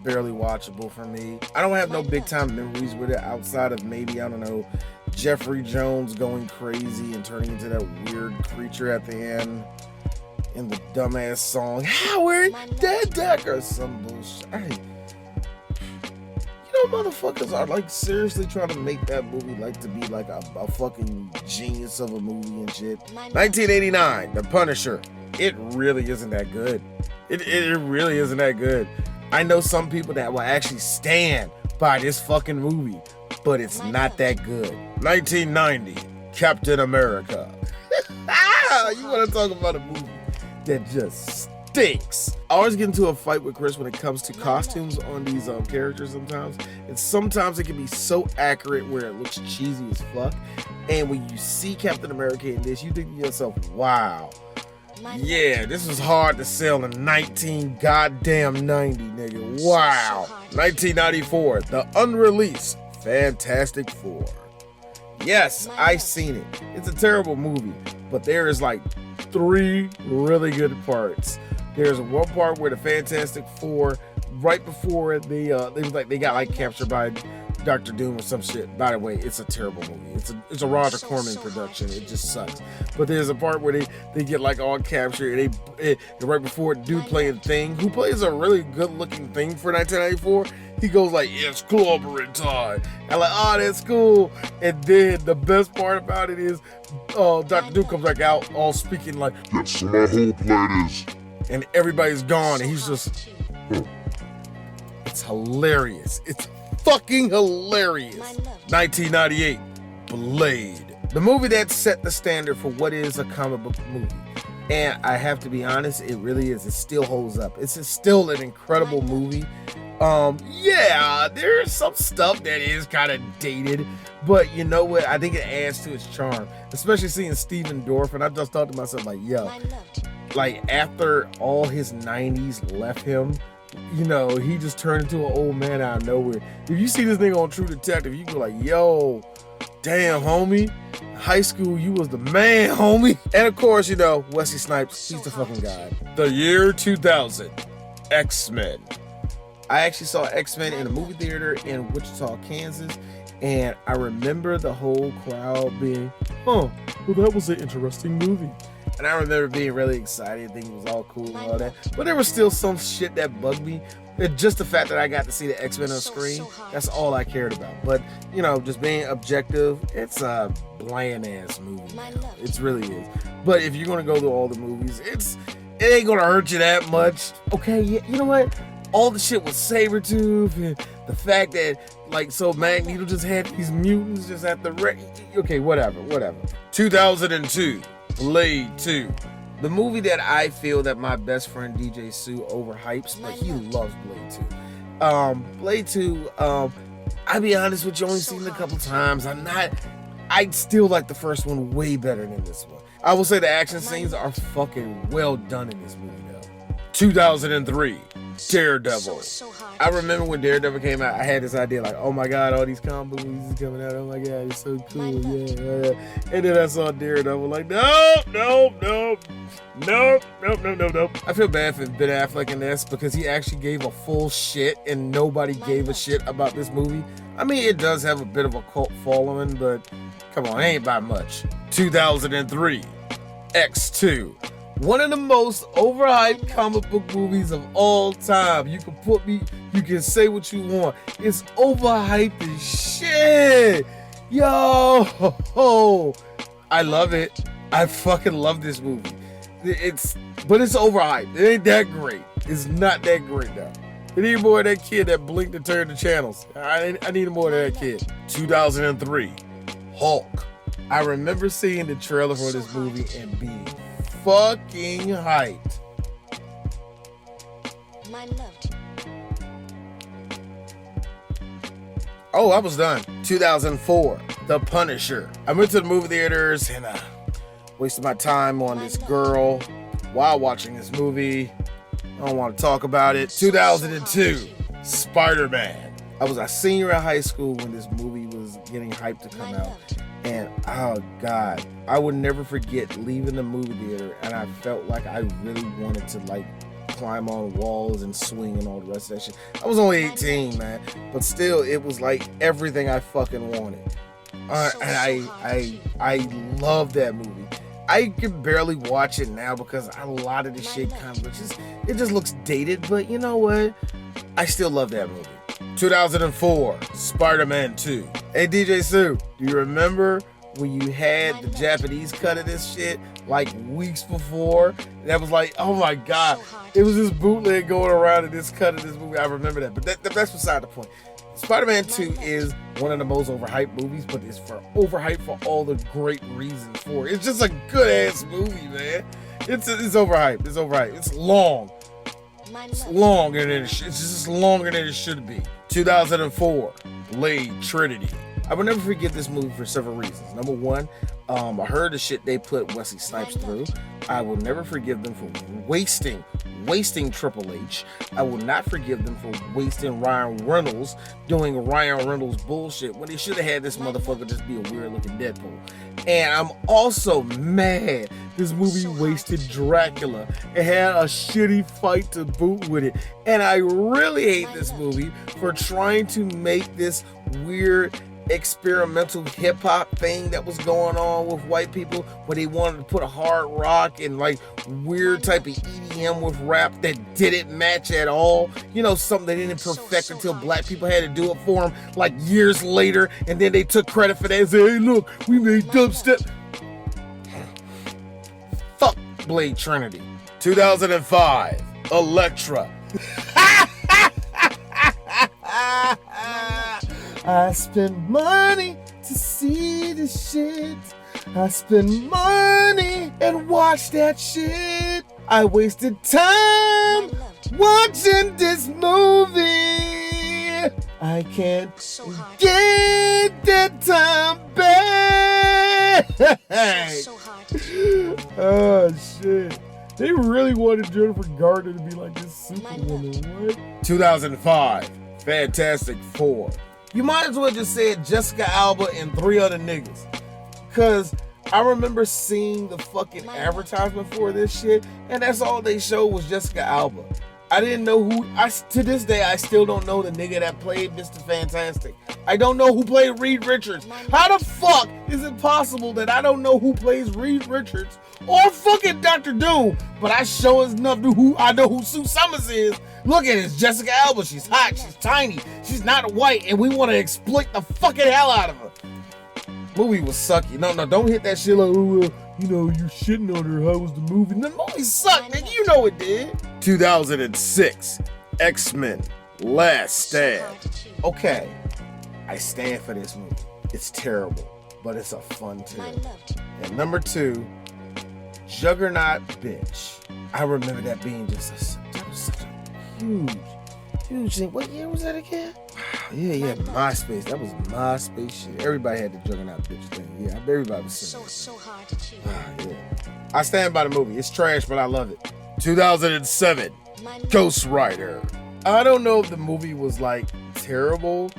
barely watchable for me. I don't have no big time memories with it outside of maybe, I don't know, Jeffrey Jones going crazy and turning into that weird creature at the end. In the dumbass song, Howard the Duck, or some bullshit. Motherfuckers are like seriously trying to make that movie like to be like a fucking genius of a movie and shit. 1989, The Punisher. It really isn't that good. It really isn't that good. I know some people that will actually stand by this fucking movie, but it's not that good. 1990, Captain America. You want to talk about a movie that just stinks. I always get into a fight with Chris when it comes to costumes on these characters sometimes. And sometimes it can be so accurate where it looks cheesy as fuck. And when you see Captain America in this, you think to yourself, wow. Yeah, this was hard to sell in 90, nigga. Wow. 1994, the unreleased Fantastic Four. Yes, I've seen it. It's a terrible movie, but there is like 3 really good parts. There's one part where the Fantastic Four, right before they got like captured by Dr. Doom or some shit. By the way, it's a terrible movie. It's a Roger Corman production. It just sucks. But there's a part where they get like all captured and right before dude playing Thing, who plays a really good looking Thing for 1994. He goes like, it's clobbering time. I'm like, oh, that's cool. And then the best part about it is Dr. Doom comes back out all speaking like, that's my whole plan is. And everybody's gone and he's just, it's hilarious. It's fucking hilarious. 1998, Blade. The movie that set the standard for what is a comic book movie. And I have to be honest, it really is. It still holds up. It's still an incredible movie. Yeah, there's some stuff that is kind of dated, but you know what? I think it adds to its charm, especially seeing Stephen Dorff. And I just thought to myself, like, yo, like after all his 90s left him, he just turned into an old man out of nowhere. If you see this nigga on True Detective, you go like, yo, damn, homie. High school, you was the man, homie. And of course, Wesley Snipes, he's the fucking guy. The year 2000, X-Men. I actually saw X-Men in a movie theater in Wichita, Kansas, and I remember the whole crowd being, well, that was an interesting movie. And I remember being really excited, thinking it was all cool and all that. But there was still some shit that bugged me. And just the fact that I got to see the X-Men on screen, that's all I cared about. But, just being objective, it's a bland-ass movie now. It really is. But if you're going to go through all the movies, it ain't going to hurt you that much. Okay, you know what? All the shit with Sabretooth and the fact that, Magneto just had these mutants just at the... Okay, whatever. 2002, Blade 2. The movie that I feel that my best friend DJ Sue overhypes, but he loves Blade 2. Blade 2, I'll be honest with you, only seen it a couple times. I still like the first one way better than this one. I will say the action scenes are fucking well done in this movie though. 2003, Daredevil. I remember when Daredevil came out, I had this idea like, oh my God, all these comic book movies coming out. Oh my God, it's so cool. Yeah. And then I saw Daredevil like, nope. I feel bad for Ben Affleck in this because he actually gave a full shit and nobody gave a shit about this movie. I mean, it does have a bit of a cult following, but come on, it ain't by much. 2003, X2. One of the most overhyped comic book movies of all time. You can say what you want. It's overhyped as shit. Yo, I love it. I fucking love this movie. But it's overhyped. It ain't that great. It's not that great though. I need more of that kid that blinked and turned the channels. I need more of that kid. 2003, Hulk. I remember seeing the trailer for this movie and being fucking hyped. Oh, I was done. 2004, The Punisher. I went to the movie theaters and wasted my time on this girl while watching this movie. I don't want to talk about it. 2002, Spider-Man. I was a senior in high school when this movie was getting hyped to come out. And oh God, I would never forget leaving the movie theater and I felt like I really wanted to like climb on walls and swing and all the rest of that shit. I was only 18, man, but still it was like everything I fucking wanted. And I love that movie. I can barely watch it now because a lot of the shit kind of it just looks dated, but you know what? I still love that movie. 2004, Spider-Man 2. Hey DJ Sue, do you remember when you had the Japanese cut of this shit like weeks before? That was like, oh my God, it was this bootleg going around in this cut of this movie. I remember that, but that's beside the point. Spider-Man 2 is one of the most overhyped movies, but it's overhyped for all the great reasons for it. It's just a good-ass movie, man. It's overhyped. It's overhyped. It's long. It's longer than it's just longer than it should be. 2004, Blade Trinity. I will never forget this movie for several reasons. Number one, I heard the shit they put Wesley Snipes through. I will never forgive them for wasting Triple H. I will not forgive them for wasting Ryan Reynolds doing Ryan Reynolds bullshit when they should have had this motherfucker just be a weird looking Deadpool. And I'm also mad this movie wasted Dracula. It had a shitty fight to boot with it. And I really hate this movie for trying to make this weird experimental hip-hop thing that was going on with white people where they wanted to put a hard rock and like weird type of EDM with rap that didn't match at all. You know, something they didn't perfect until black people had to do it for them like years later, and then they took credit for that and said, hey look, we made dubstep. Fuck Blade Trinity. 2005, Elektra. I spend money to see the shit. I spend money and watch that shit. I wasted time watching this movie. I can't get that time back. Oh shit. They really wanted Jennifer Garner to be like this superwoman. What? 2005, Fantastic Four. You might as well just say Jessica Alba and 3 other niggas. Cause I remember seeing the fucking advertisement for this shit, and that's all they showed was Jessica Alba. I didn't know who, to this day, I still don't know the nigga that played Mr. Fantastic. I don't know who played Reed Richards. How the fuck is it possible that I don't know who plays Reed Richards or fucking Dr. Doom, but I sure as enough I know who Sue Summers is. Look at it, it's Jessica Alba. She's hot, she's tiny, she's not white, and we want to exploit the fucking hell out of her. Movie was sucky. No, don't hit that shit like, oh, you know, you shitting on her. How was the movie? The movie sucked, nigga. You know it did. 2006, X-Men, Last Stand. Okay, I stand for this movie. It's terrible, but it's a fun tale. And number 2, Juggernaut bitch. I remember that being that was such a huge thing. What year was that again? Yeah, MySpace. That was MySpace shit. Everybody had the Juggernaut bitch thing. Yeah, everybody was saying So hard to choose. yeah. I stand by the movie. It's trash, but I love it. 2007, Ghost Rider. I don't know if the movie was like terrible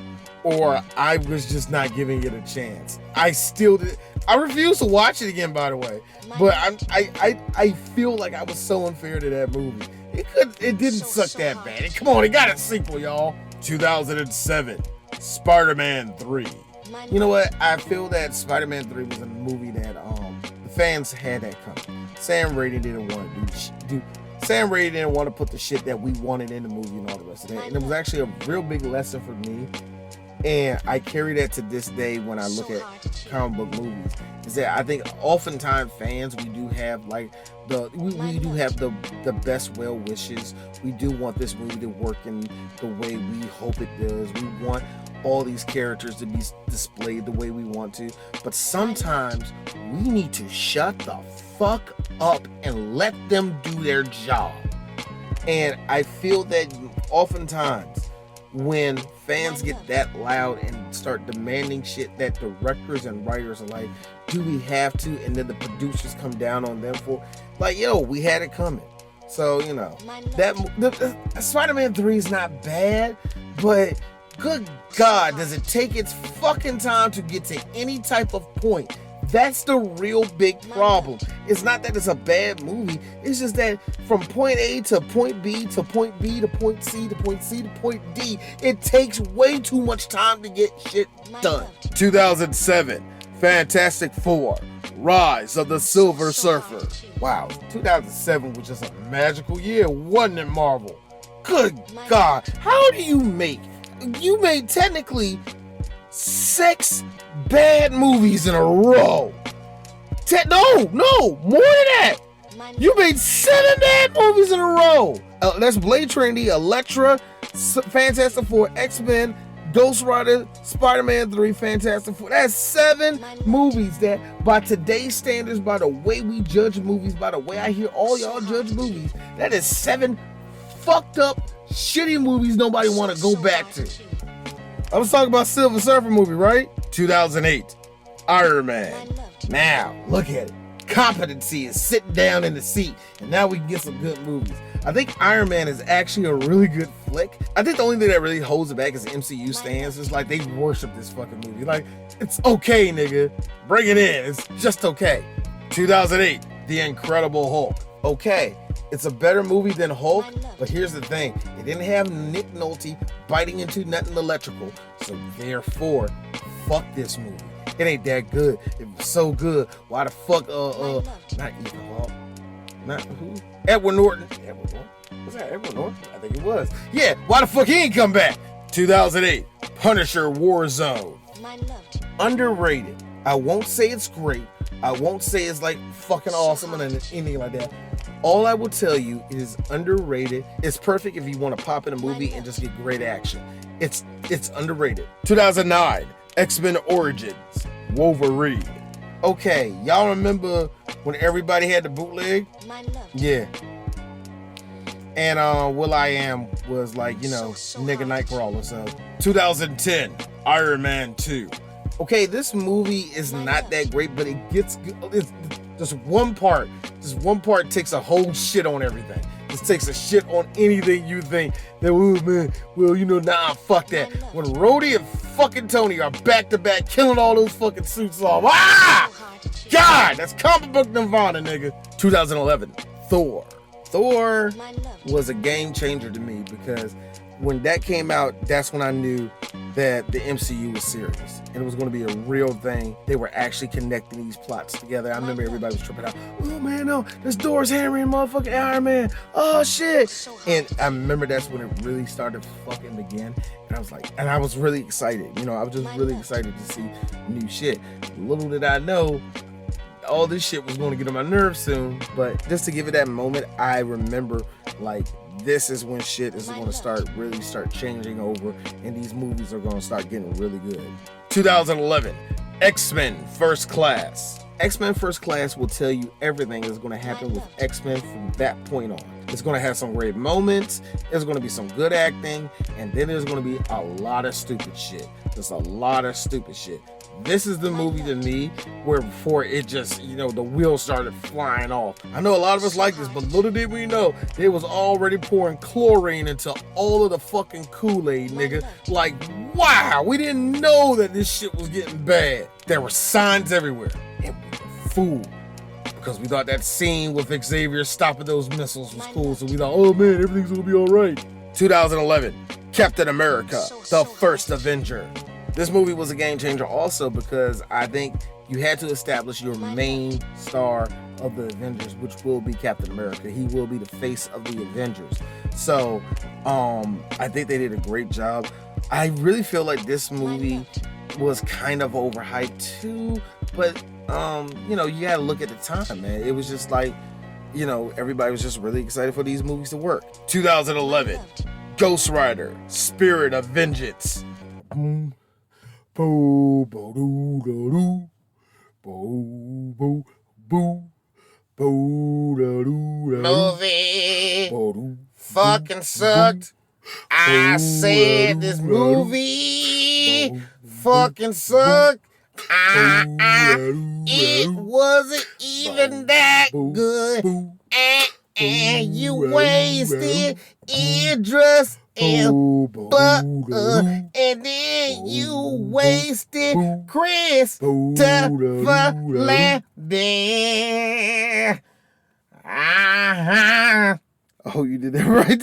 or I was just not giving it a chance. I refuse to watch it again, by the way. But I feel like I was so unfair to that movie. It didn't suck that bad. Come on, it got a sequel, y'all. 2007, Spider-Man 3. You know what? I feel that Spider-Man 3 was a movie that the fans had that coming. Sam Raimi didn't want to Sam Raimi didn't want to put the shit that we wanted in the movie and all the rest of that. And it was actually a real big lesson for me. And I carry that to this day when I look at comic book movies. Is that I think oftentimes fans, we do have like we do have the best well wishes. We do want this movie to work in the way we hope it does. We want all these characters to be displayed the way we want to. But sometimes we need to shut the fuck up and let them do their job. And I feel that oftentimes when fans get that loud and start demanding shit that directors and writers are like, do we have to? And then the producers come down on them for, like, yo, we had it coming. So, you know, the Spider-Man 3 is not bad, but good God, does it take its fucking time to get to any type of point? That's the real big problem. It's not that it's a bad movie. It's just that from point A to point B to point B to point C to point C to point D, it takes way too much time to get shit done. 2007, Fantastic Four, Rise of the Silver Surfer. Wow, 2007 was just a magical year, wasn't it, Marvel? Good God, how do you made technically 6 bad movies in a row. No, more than that. You made 7 bad movies in a row. That's Blade Trinity, Elektra, Fantastic Four, X-Men, Ghost Rider, Spider-Man 3, Fantastic Four. That's 7 movies that, by today's standards, by the way we judge movies, by the way I hear all y'all judge movies, that is 7 fucked up, shitty movies nobody want to go back to. I was talking about Silver Surfer movie, right? 2008, Iron Man. Now, look at it. Competency is sitting down in the seat, and now we can get some good movies. I think Iron Man is actually a really good flick. I think the only thing that really holds it back is the MCU stands. It's like they worship this fucking movie. Like, it's okay, nigga. Bring it in. It's just okay. 2008, The Incredible Hulk. Okay, it's a better movie than Hulk, but here's the thing. It didn't have Nick Nolte biting into nothing electrical, so therefore, fuck this movie. It ain't that good. It was so good. Why the fuck, not Ethan Hawke. Not who? Edward Norton. Edward Norton? Was that Edward Norton? I think it was. Yeah, why the fuck he ain't come back? 2008, Punisher Warzone. Underrated. I won't say it's great. I won't say it's like fucking awesome and anything like that. All I will tell you is underrated. It's perfect if you want to pop in a movie and just get great action. It's underrated. 2009, X-Men Origins, Wolverine. Okay, y'all remember when everybody had the bootleg? Yeah. And Will.i.am was like, you know, nigga Nightcrawler. So 2010, Iron Man 2. Okay, this movie is not that great, but it gets good. It's just one part takes a whole shit on everything. Just takes a shit on anything you think that, oh man, well, you know, nah, fuck that. When Rhodey and fucking Tony are back to back killing all those fucking suits off. Ah! God, that's comic book Nirvana, nigga. 2011, Thor. Thor was a game changer to me because when that came out, that's when I knew that the MCU was serious and it was going to be a real thing. They were actually connecting these plots together. I remember everybody was tripping out. Oh man, no, this Thor's hammering motherfucking Iron Man. Oh shit. And I remember that's when it really started fucking again. And I was like, and I was really excited. You know, I was just really excited to see new shit. Little did I know, all this shit was going to get on my nerves soon. But just to give it that moment, I remember like, this is when shit is going to start changing over and these movies are going to start getting really good. 2011, X-Men First Class. X-Men First Class will tell you everything that's going to happen with X-Men from that point on. It's going to have some great moments, there's going to be some good acting, and then there's going to be a lot of stupid shit. Just a lot of stupid shit. This is the movie to me where before it just, the wheels started flying off. I know a lot of us like this, but little did we know, they was already pouring chlorine into all of the fucking Kool-Aid, nigga. Like, wow, we didn't know that this shit was getting bad. There were signs everywhere, and we were fooled. Because we thought that scene with Xavier stopping those missiles was cool, so we thought, oh man, everything's gonna be alright. 2011, Captain America, the First Avenger. This movie was a game changer also because I think you had to establish your main star of the Avengers, which will be Captain America. He will be the face of the Avengers. So, I think they did a great job. I really feel like this movie was kind of overhyped too, but you gotta look at the time, man. It was just like, everybody was just really excited for these movies to work. 2011, Ghost Rider, Spirit of Vengeance. Boo, boo, doo, doo, doo. Boo, boo, boo. Boo, doo, doo, doo. Movie Boo, doo, fucking sucked. I said this movie fucking sucked. It wasn't even that good. And you wasted Idris Elba, and then you wasted Christopher Lambert. Oh, you did that right.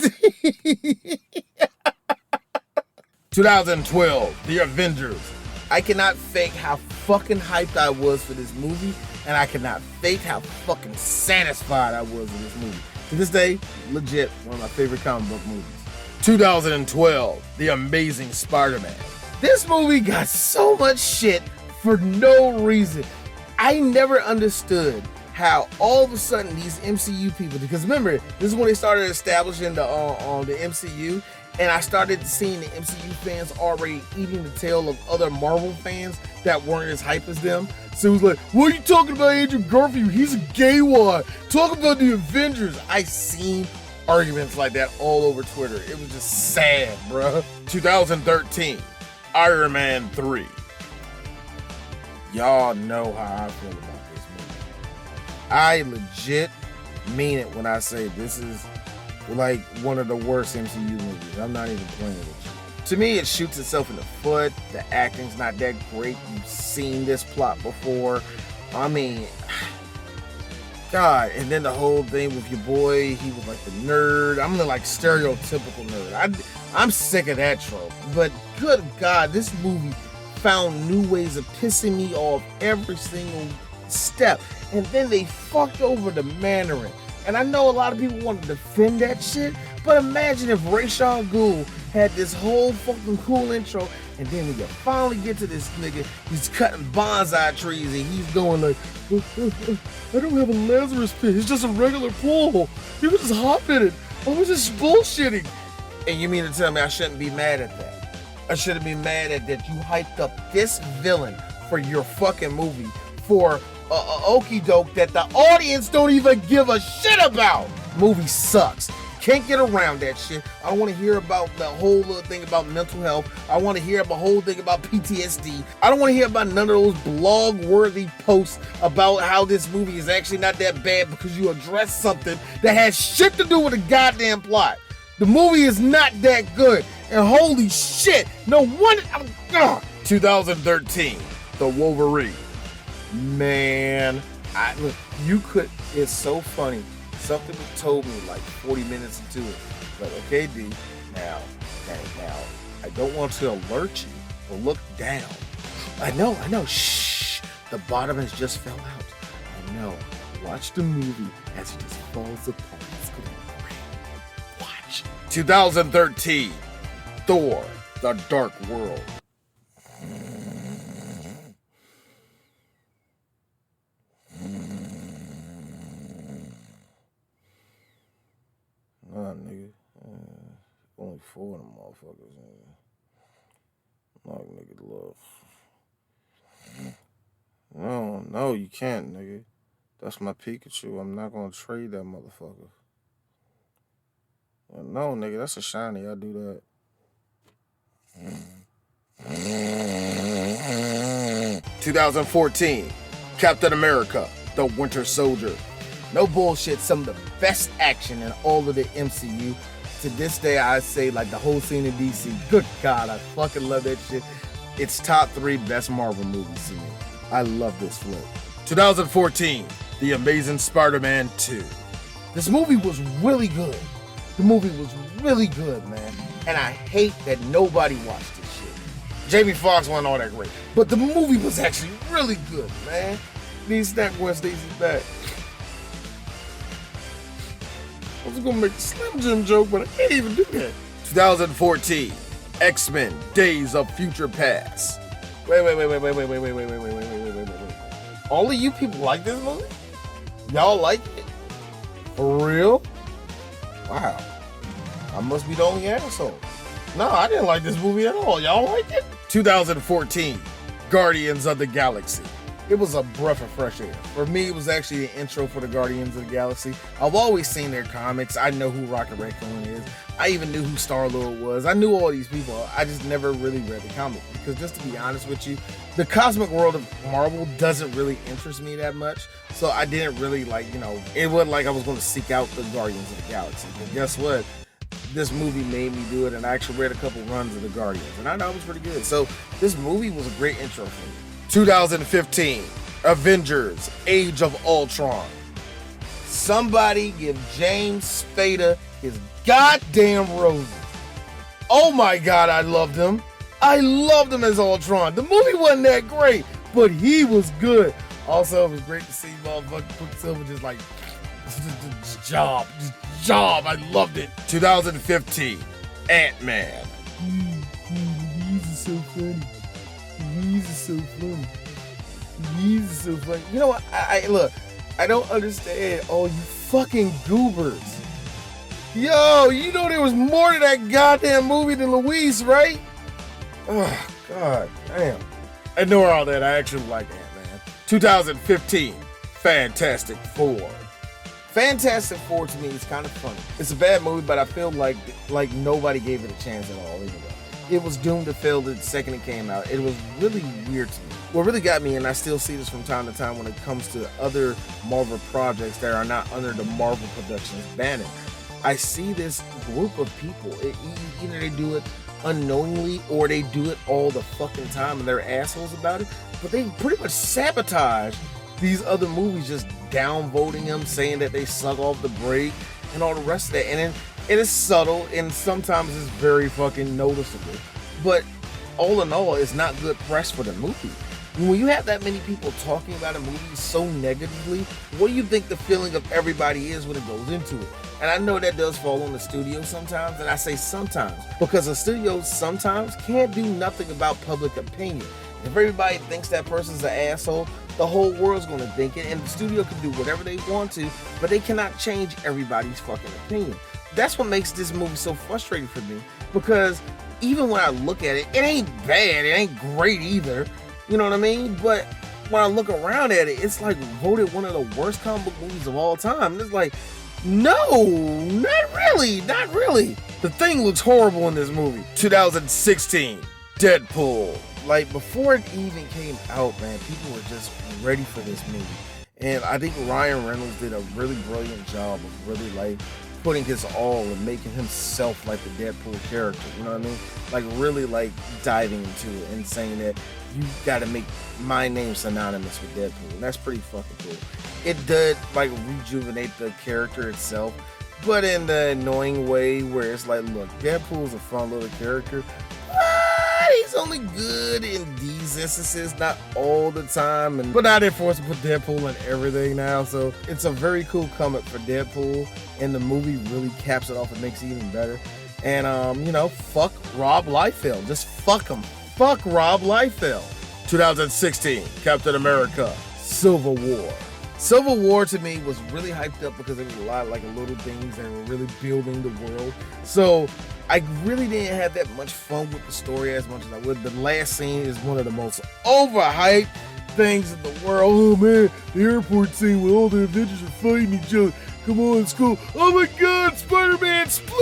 2012, The Avengers. I cannot fake how fucking hyped I was for this movie, and I cannot fake how fucking satisfied I was in this movie. To this day, legit, one of my favorite comic book movies. 2012, The Amazing Spider-Man. This movie got so much shit for no reason. I never understood how all of a sudden these MCU people, because remember, this is when they started establishing the MCU, and I started seeing the MCU fans already eating the tail of other Marvel fans that weren't as hype as them. So it was like, what are you talking about, Andrew Garfield? He's a gay wad. Talk about the Avengers. I seen arguments like that all over Twitter. It was just sad, bruh. 2013, Iron Man 3. Y'all know how I feel about this movie. I legit mean it when I say this is like one of the worst MCU movies. I'm not even playing with you. To me, it shoots itself in the foot. The acting's not that great. You've seen this plot before. I mean, God, and then the whole thing with your boy, he was like the nerd. I'm the like stereotypical nerd. I'm sick of that trope. But good God, this movie found new ways of pissing me off every single step. And then they fucked over the Mandarin. And I know a lot of people want to defend that shit, but imagine if Ra's al Ghul had this whole fucking cool intro, and then when you finally get to this nigga, he's cutting bonsai trees, and he's going like, I don't have a Lazarus pit, it's just a regular pool. He was just hopping it. I was just bullshitting. And you mean to tell me I shouldn't be mad at that? I shouldn't be mad at that you hyped up this villain for your fucking movie for okie doke that the audience don't even give a shit about. Movie sucks. Can't get around that shit. I don't want to hear about the whole little thing about mental health. I want to hear about the whole thing about PTSD. I don't want to hear about none of those blog-worthy posts about how this movie is actually not that bad because you address something that has shit to do with the goddamn plot. The movie is not that good. And holy shit, no wonder. 2013, The Wolverine. Man, it's so funny. Something told me like 40 minutes into it. But okay, D, now, I don't want to alert you, but look down. I know, shh, the bottom has just fell out. I know, watch the movie as it just falls apart. It's gonna be great. Watch. 2013, Thor, The Dark World. Nah, nigga. Only 4 of them motherfuckers. Like, nigga, love. No, you can't, nigga. That's my Pikachu. I'm not gonna trade that motherfucker. No, nigga, that's a shiny. I do that. 2014, Captain America, The Winter Soldier. No bullshit, some of the best action in all of the MCU. To this day, I say, like, the whole scene in DC. Good God, I fucking love that shit. It's top 3 best Marvel movies to me. I love this flick. 2014, The Amazing Spider-Man 2. This movie was really good. The movie was really good, man. And I hate that nobody watched this shit. Jamie Foxx wasn't all that great. But the movie was actually really good, man. These snack Gwen Stacy's back. I was gonna make a Slim Jim joke, but I can't even do that. 2014, X-Men: Days of Future Past. Wait. All of you people like this movie? Y'all like it? For real? Wow. I must be the only asshole. No, I didn't like this movie at all. Y'all like it? 2014, Guardians of the Galaxy. It was a breath of fresh air. For me, it was actually an intro for the Guardians of the Galaxy. I've always seen their comics. I know who Rocket Raccoon is. I even knew who Star-Lord was. I knew all these people. I just never really read the comic. Because just to be honest with you, the cosmic world of Marvel doesn't really interest me that much. So I didn't really it wasn't like I was going to seek out the Guardians of the Galaxy. But guess what? This movie made me do it, and I actually read a couple runs of the Guardians. And I know it was pretty good. So this movie was a great intro for me. 2015, Avengers: Age of Ultron. Somebody give James Spader his goddamn roses. Oh my God, I loved him. I loved him as Ultron. The movie wasn't that great, but he was good. Also, it was great to see motherfucking Quicksilver just like, job. I loved it. 2015, Ant-Man. He's so funny. He's so funny. You know what? Look, I don't understand all you fucking goobers. Yo, you know there was more to that goddamn movie than Louise, right? Oh, God damn. Ignore all that. I actually like Ant-Man. 2015, Fantastic Four. Fantastic Four to me is kind of funny. It's a bad movie, but I feel like nobody gave it a chance at all. It was doomed to fail the second it came out. It was really weird to me. What really got me, and I still see this from time to time when it comes to other Marvel projects that are not under the Marvel Productions banner, I see this group of people. Either they do it unknowingly or they do it all the fucking time and they're assholes about it, but they pretty much sabotage these other movies, just downvoting them, saying that they suck off the break and all the rest of that. And then it is subtle and sometimes it's very fucking noticeable. But all in all, it's not good press for the movie. When you have that many people talking about a movie so negatively, what do you think the feeling of everybody is when it goes into it? And I know that does fall on the studio sometimes, and I say sometimes, because the studio sometimes can't do nothing about public opinion. If everybody thinks that person's an asshole, the whole world's gonna think it, and the studio can do whatever they want to, but they cannot change everybody's fucking opinion. That's what makes this movie so frustrating for me, because even when I look at it, it ain't bad, it ain't great either, you know what I mean? But when I look around at it, it's like voted one of the worst comic book movies of all time. And it's like, no, not really. The Thing looks horrible in this movie. 2016, Deadpool. Like, before it even came out, man, people were just ready for this movie. And I think Ryan Reynolds did a really brilliant job of really, like, putting his all and making himself like the Deadpool character, you know what I mean? Like, really, like, diving into it and saying that you gotta make my name synonymous with Deadpool. And that's pretty fucking cool. It did, like, rejuvenate the character itself, but in the annoying way where it's like, look, Deadpool's a fun little character, but he's only good in these instances, not all the time. But now they're forced to put Deadpool in everything now, so it's a very cool comic for Deadpool, and the movie really caps it off and makes it even better. And, fuck Rob Liefeld. Just fuck him. Fuck Rob Liefeld. 2016, Captain America, Civil War. Civil War to me was really hyped up because there was a lot of like little things that were really building the world. So I really didn't have that much fun with the story as much as I would. The last scene is one of the most overhyped things in the world. Oh man, the airport scene where all the Avengers are fighting each other. Come on, it's cool. Oh my God, Spider-Man split!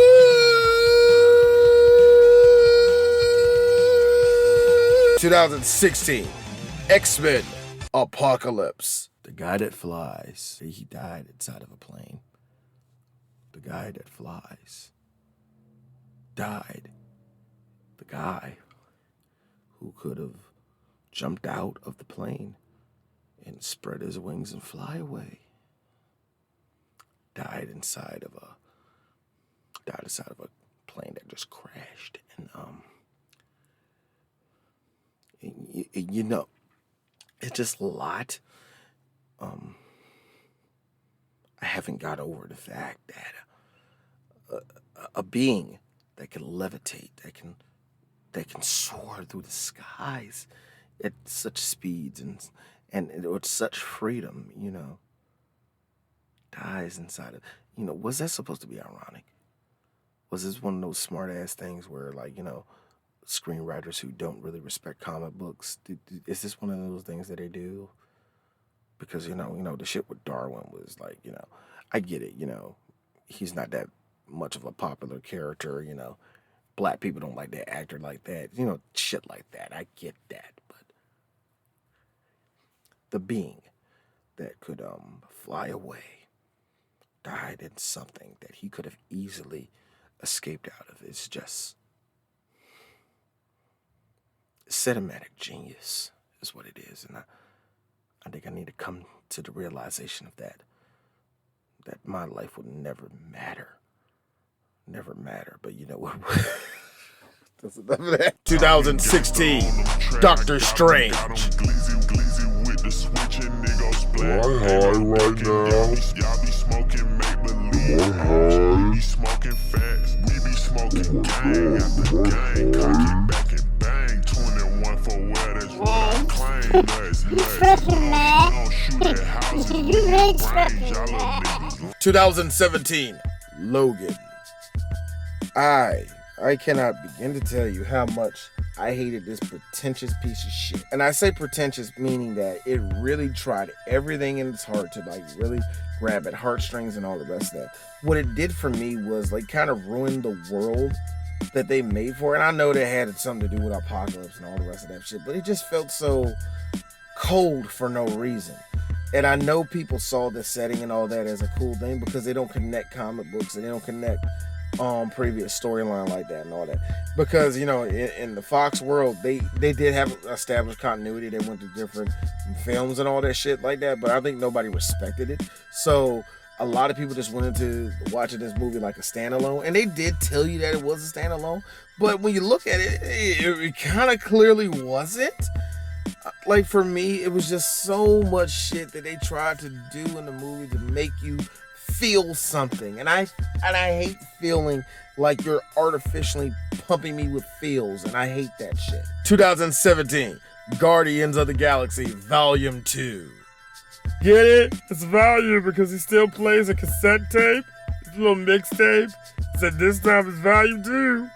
2016, X-Men Apocalypse. The guy that flies, he died inside of a plane. The guy that flies died. The guy who could have jumped out of the plane and spread his wings and fly away died inside of a plane that just crashed. And you know, it's just a lot. I haven't got over the fact that a being that can levitate, that can soar through the skies at such speeds and with such freedom, you know, dies inside of, you know, was that supposed to be ironic? Was this one of those smart ass things where, like, you know, screenwriters who don't really respect comic books, is this one of those things that they do? Because, you know, the shit with Darwin was like, you know, I get it, you know, he's not that much of a popular character, you know, black people don't like that actor like that, you know, shit like that. I get that, but the being that could fly away died in something that he could have easily escaped out of. It's just cinematic genius is what it is, and I think I need to come to the realization of that my life would never matter. But you know what? That's enough of that. 2016, Doctor Strange. Am I high right now? Y'all be smoking make-believe. Am I high? Smoking fast. We be smoking gang after gang. Cocky back and bang. 21 for where that's what I claim. Don't shoot at houses. Y'all little niggas. 2017, Logan. I cannot begin to tell you how much I hated this pretentious piece of shit. And I say pretentious meaning that it really tried everything in its heart to like really grab at heartstrings and all the rest of that. What it did for me was like kind of ruin the world that they made for it. And I know that had something to do with Apocalypse and all the rest of that shit, but it just felt so cold for no reason. And I know people saw the setting and all that as a cool thing because they don't connect comic books and they don't connect previous storyline like that and all that, because you know in the Fox world they did have established continuity. They went to different films and all that shit like that, but I think nobody respected it, so a lot of people just went into watching this movie like a standalone, and they did tell you that it was a standalone, but when you look at it, it kind of clearly wasn't. Like for me, it was just so much shit that they tried to do in the movie to make you feel something, and I hate feeling like you're artificially pumping me with feels, and I hate that shit. 2017, Guardians of the Galaxy Volume 2. Get it? It's Volume because he still plays a cassette tape. It's a little mixtape. Said this time it's Volume 2.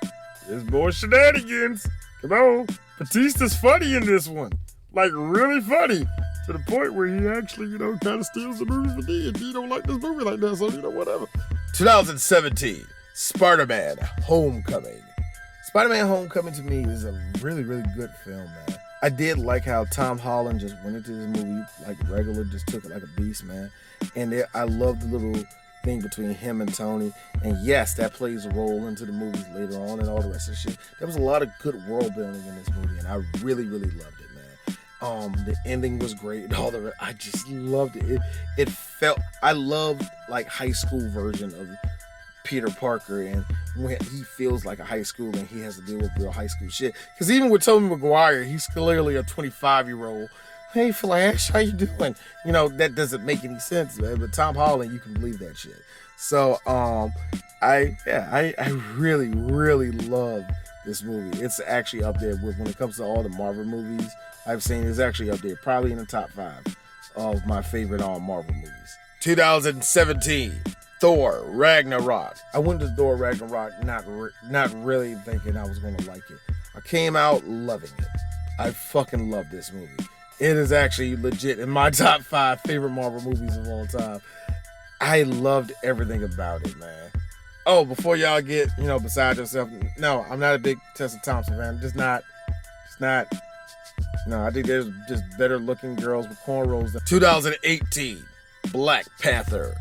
There's more shenanigans. Come on. Batista's funny in this one. Like, really funny. To the point where he actually, you know, kind of steals the movie for me, and he don't like this movie like that, so, you know, whatever. 2017, Spider-Man Homecoming. Spider-Man Homecoming to me is a really, really good film, man. I did like how Tom Holland just went into this movie like regular, just took it like a beast, man. And I love the little thing between him and Tony. And yes, that plays a role into the movies later on and all the rest of the shit. There was a lot of good world building in this movie, and I really, really loved it. The ending was great and all the I just loved it. It felt, I loved like high school version of Peter Parker, and when he feels like a high school and he has to deal with real high school shit. Because even with Tobey Maguire, he's clearly a 25-year-old. Hey Flash, how you doing? You know, that doesn't make any sense, man. But Tom Holland, you can believe that shit. So I really, really love this movie. It's actually up there with, when it comes to all the Marvel movies I've seen, it's actually up there, probably in the top 5 of my favorite Marvel movies. 2017, Thor Ragnarok. I went to Thor Ragnarok not really thinking I was going to like it. I came out loving it. I fucking love this movie. It is actually legit in my top 5 favorite Marvel movies of all time. I loved everything about it, man. Oh, before y'all get, beside yourself, no, I'm not a big Tessa Thompson fan. Just not. No, I think there's just better looking girls with cornrows. 2018, Black Panther.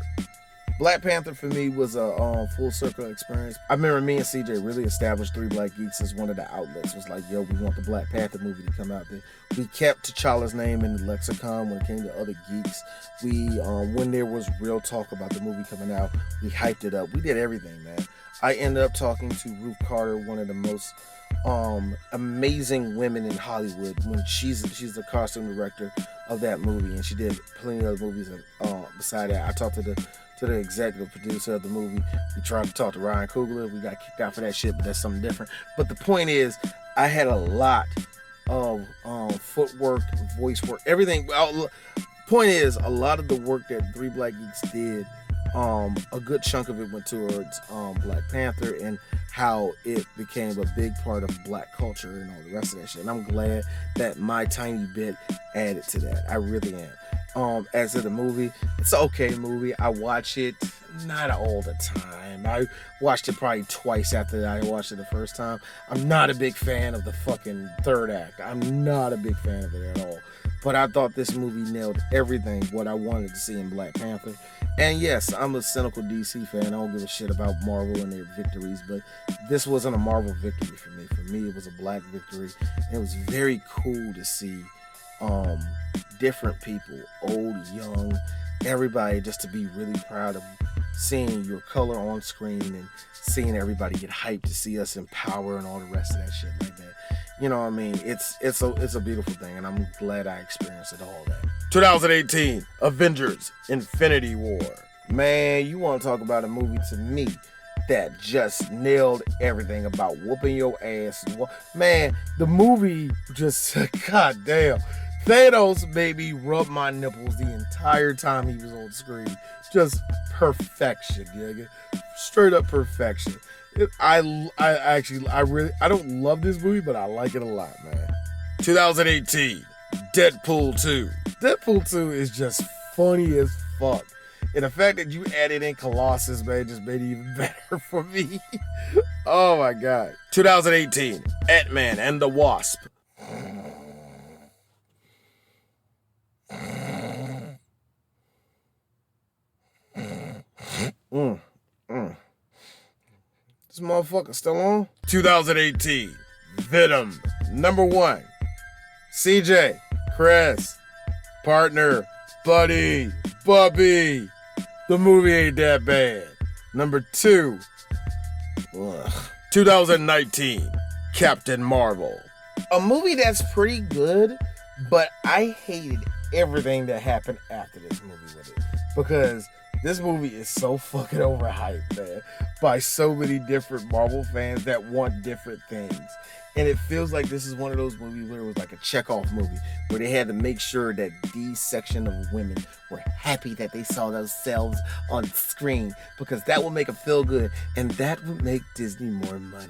Black Panther for me was a full circle experience. I remember me and CJ really established Three Black Geeks as one of the outlets. It was like, yo, we want the Black Panther movie to come out there. We kept T'Challa's name in the lexicon when it came to other geeks. We, when there was real talk about the movie coming out, we hyped it up. We did everything, man. I ended up talking to Ruth Carter, one of the most amazing women in Hollywood, when she's the costume director of that movie, and she did plenty of other movies beside that. I talked to the executive producer of the movie. We tried to talk to Ryan Coogler. We got kicked out for that shit, but that's something different. But the point is, I had a lot of footwork, voice work, everything. Point is, a lot of the work that Three Black Geeks did, a good chunk of it went towards Black Panther and how it became a big part of Black culture and all the rest of that shit. And I'm glad that my tiny bit added to that. I really am. As of the movie, it's an okay movie. I watch it not all the time. I watched it probably twice after I watched it the first time. I'm not a big fan of the fucking third act. I'm not a big fan of it at all. But I thought this movie nailed everything what I wanted to see in Black Panther. And yes, I'm a cynical DC fan. I don't give a shit about Marvel and their victories, but this wasn't a Marvel victory for me. For me, it was a Black victory. And it was very cool to see different people, old, young, everybody, just to be really proud of seeing your color on screen and seeing everybody get hyped to see us in power and all the rest of that shit like that. You know what I mean? It's a beautiful thing, and I'm glad I experienced it all that. 2018, Avengers: Infinity War. Man, you want to talk about a movie to me that just nailed everything about whooping your ass. Man, the movie just, goddamn. Thanos made me rub my nipples the entire time he was on screen. Just perfection, nigga. Straight up perfection. I don't love this movie, but I like it a lot, man. 2018, Deadpool 2. Deadpool 2 is just funny as fuck. And the fact that you added in Colossus, man, just made it even better for me. Oh my God. 2018, Ant-Man and the Wasp. This motherfucker still on? 2018, Venom, number 1. CJ, Chris, partner, buddy, Bubby. The movie ain't that bad. Number 2, 2019, Captain Marvel. A movie that's pretty good, but I hated everything that happened after this movie with it. Because this movie is so fucking overhyped, man, by so many different Marvel fans that want different things. And it feels like this is one of those movies where it was like a check-off movie, where they had to make sure that these section of women were happy that they saw themselves on screen, because that will make them feel good, and that would make Disney more money.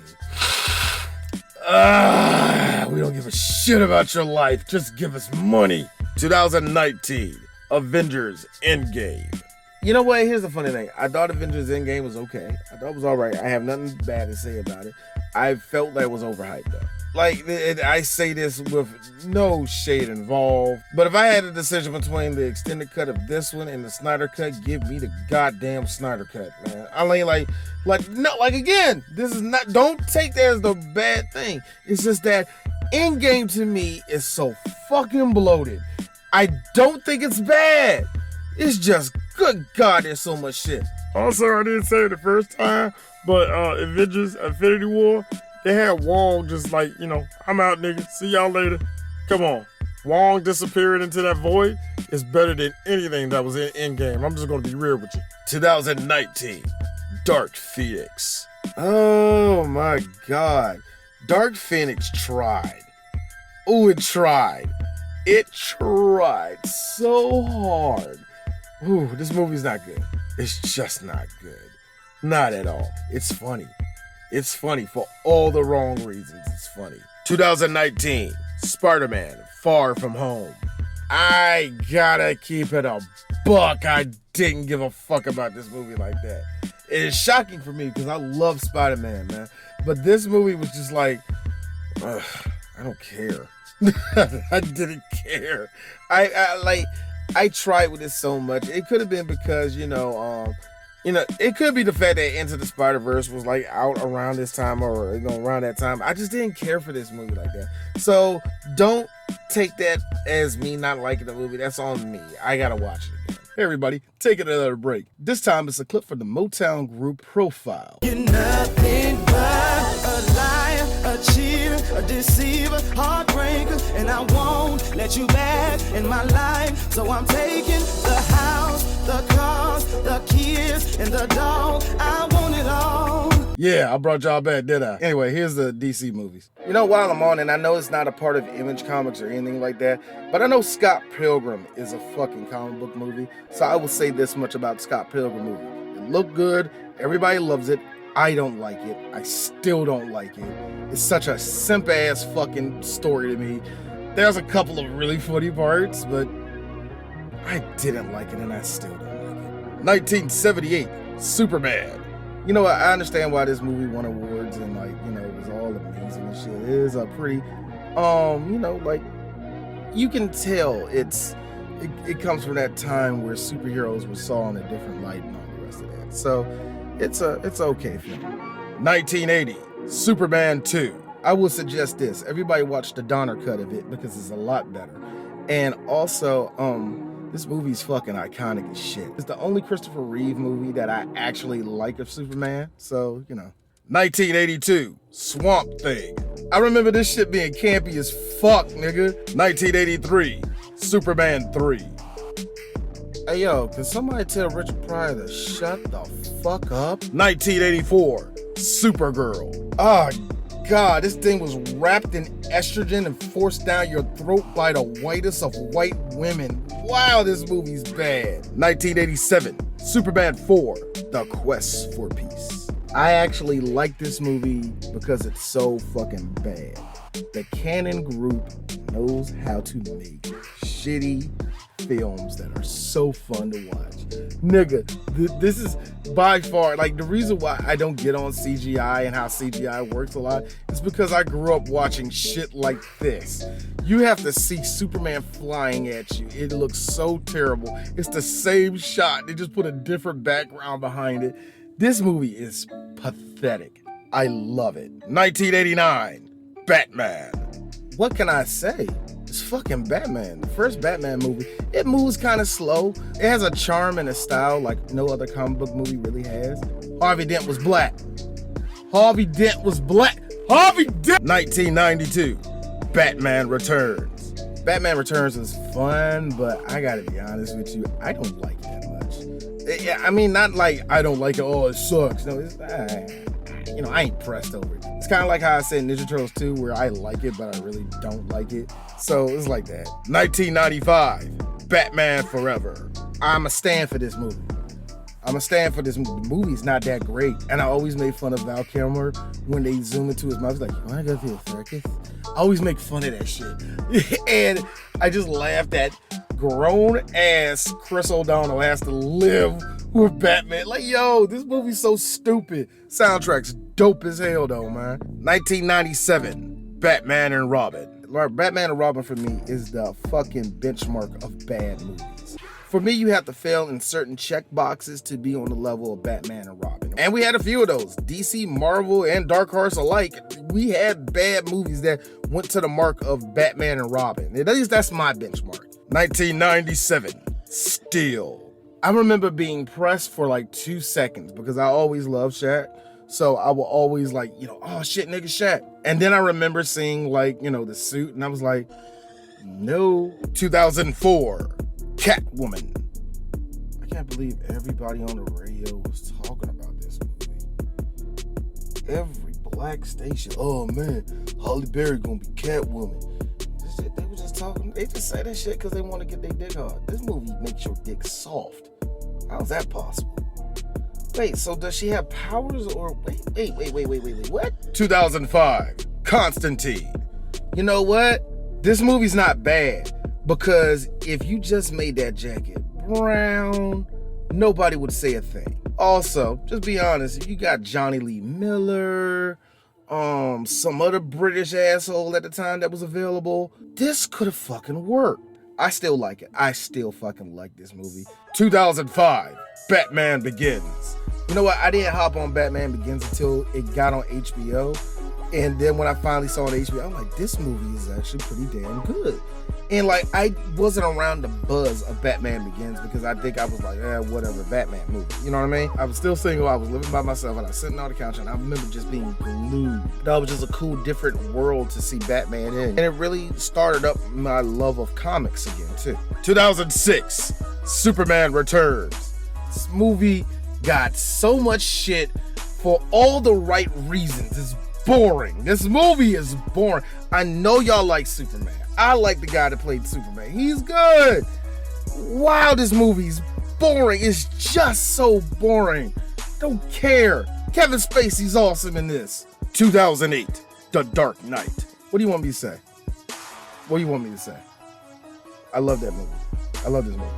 We don't give a shit about your life. Just give us money. 2019, Avengers Endgame. You know what? Here's the funny thing. I thought Avengers Endgame was okay. I thought it was all right. I have nothing bad to say about it. I felt that it was overhyped, though. Like, I say this with no shade involved, but if I had a decision between the extended cut of this one and the Snyder cut, give me the goddamn Snyder cut, man. I mean, again, this is not, don't take that as the bad thing. It's just that Endgame to me is so fucking bloated. I don't think it's bad. It's just, good God, there's so much shit. Also, I didn't say it the first time, but Avengers Infinity War, they had Wong just like, I'm out, nigga. See y'all later. Come on. Wong disappearing into that void is better than anything that was in Endgame. I'm just going to be real with you. 2019, Dark Phoenix. Oh my God. Dark Phoenix tried. Ooh, it tried. It tried so hard. Ooh, this movie's not good. It's just not good. Not at all. It's funny. It's funny for all the wrong reasons. It's funny. 2019, Spider-Man, Far From Home. I gotta keep it a buck. I didn't give a fuck about this movie like that. It is shocking for me because I love Spider-Man, man. But this movie was just like, I don't care. I didn't care. I tried with it so much. It could have been because, it could be the fact that Into the Spider-Verse was like out around this time or around that time. I just didn't care for this movie like that. So don't take that as me not liking the movie. That's on me. I gotta watch it again. Hey everybody, taking another break. This time it's a clip from the Motown group Profile. You're nothing but a liar, a cheater, a deceiver, heartbreaker, and I won't let you back in my life. So I'm taking the house, the cars, the kids, and the dog. I want it all. Yeah, I brought y'all back, did I? Anyway, here's the DC movies. While I'm on, and I know it's not a part of Image Comics or anything like that, but I know Scott Pilgrim is a fucking comic book movie, so I will say this much about Scott Pilgrim movie. It looked good, everybody loves it, I don't like it, I still don't like it. It's such a simp-ass fucking story to me. There's a couple of really funny parts, but I didn't like it, and I still don't like it. 1978, Superman. I understand why this movie won awards and it was all amazing and shit. It is a pretty, you can tell it comes from that time where superheroes were saw in a different light and all the rest of that. So it's okay film. 1980, Superman 2. I will suggest this. Everybody watch the Donner cut of it because it's a lot better. And also, this movie's fucking iconic as shit. It's the only Christopher Reeve movie that I actually like of Superman. So, 1982, Swamp Thing. I remember this shit being campy as fuck, nigga. 1983, Superman 3. Hey, yo, can somebody tell Richard Pryor to shut the fuck up? 1984, Supergirl. Oh, God, this thing was wrapped in estrogen and forced down your throat by the whitest of white women. Wow, this movie's bad. 1987, Superman 4, The Quest for Peace. I actually like this movie because it's so fucking bad. The Canon Group knows how to make shitty films that are so fun to watch. Nigga, this is by far, the reason why I don't get on CGI and how CGI works a lot is because I grew up watching shit like this. You have to see Superman flying at you. It looks so terrible. It's the same shot. They just put a different background behind it. This movie is pathetic. I love it. 1989, Batman. What can I say? It's fucking Batman. The first Batman movie, it moves kind of slow. It has a charm and a style like no other comic book movie really has. Harvey Dent was black. Harvey Dent was black. Harvey Dent! 1992, Batman Returns. Batman Returns is fun, but I gotta be honest with you, I don't like it that much. Yeah, I mean, not like I don't like it, oh, it sucks. No, it's, I ain't pressed over it. It's kind of like how I said Ninja Turtles 2, where I like it, but I really don't like it. So it's like that. 1995, Batman Forever. I'm a stand for this movie. The movie's not that great. And I always made fun of Val Kilmer when they zoom into his mouth. He's like, you wanna go through a circus? I always make fun of that shit. And I just laughed at grown-ass Chris O'Donnell has to live with Batman. Like, yo, this movie's so stupid. Soundtrack's dope as hell, though, man. 1997, Batman and Robin. Batman and Robin, for me, is the fucking benchmark of bad movies. For me, you have to fail in certain check boxes to be on the level of Batman and Robin. And we had a few of those. DC, Marvel, and Dark Horse alike. We had bad movies that went to the mark of Batman and Robin. At least that's my benchmark. 1997, Steel. I remember being pressed for like 2 seconds because I always loved Shaq. So I will always oh shit, nigga, Shaq. And then I remember seeing the suit and I was like, no. 2004, Catwoman. I can't believe everybody on the radio was talking about this movie. Every black station, oh man, Halle Berry gonna be Catwoman. This shit, they were just talking, they just say that shit because they want to get their dick hard. This movie makes your dick soft. How's that possible? Wait, so does she have powers or wait, what? 2005, Constantine. You know what? This movie's not bad, Because if you just made that jacket brown, nobody would say a thing. Also, just be honest, if you got Johnny Lee Miller, some other British asshole at the time that was available, this could have fucking worked. I still like it. I still fucking like this movie. 2005, Batman Begins. You know what? I didn't hop on Batman Begins until it got on HBO. And then when I finally saw it on HBO, I'm like, this movie is actually pretty damn good. And like, I wasn't around the buzz of Batman Begins because I think I was like, whatever, Batman movie. You know what I mean? I was still single, I was living by myself, and I was sitting on the couch, and I remember just being glued. That was just a cool, different world to see Batman in. And it really started up my love of comics again, too. 2006, Superman Returns. This movie got so much shit for all the right reasons. It's boring. This movie is boring. I know y'all like Superman. I like the guy that played Superman. He's good. Wow, this movie's boring. It's just so boring. Don't care. Kevin Spacey's awesome in this. 2008, The Dark Knight. What do you want me to say? What do you want me to say? I love that movie. I love this movie.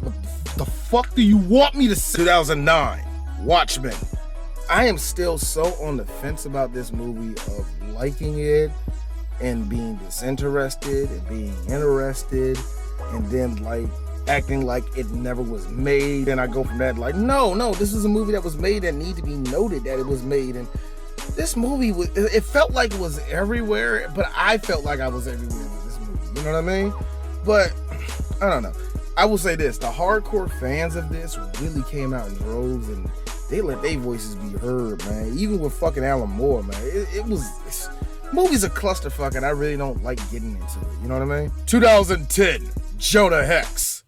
What the fuck do you want me to say? 2009, Watchmen. I am still so on the fence about this movie of liking it and being disinterested and being interested and then like acting like it never was made. And I go from that like, no, this is a movie that was made and need to be noted that it was made. And this movie, it felt like it was everywhere, but I felt like I was everywhere with this movie. You know what I mean? But I don't know. I will say this, the hardcore fans of this really came out in droves and they let their voices be heard, man. Even with fucking Alan Moore, man. Movie's a clusterfuck and I really don't like getting into it. You know what I mean? 2010, Jonah Hex.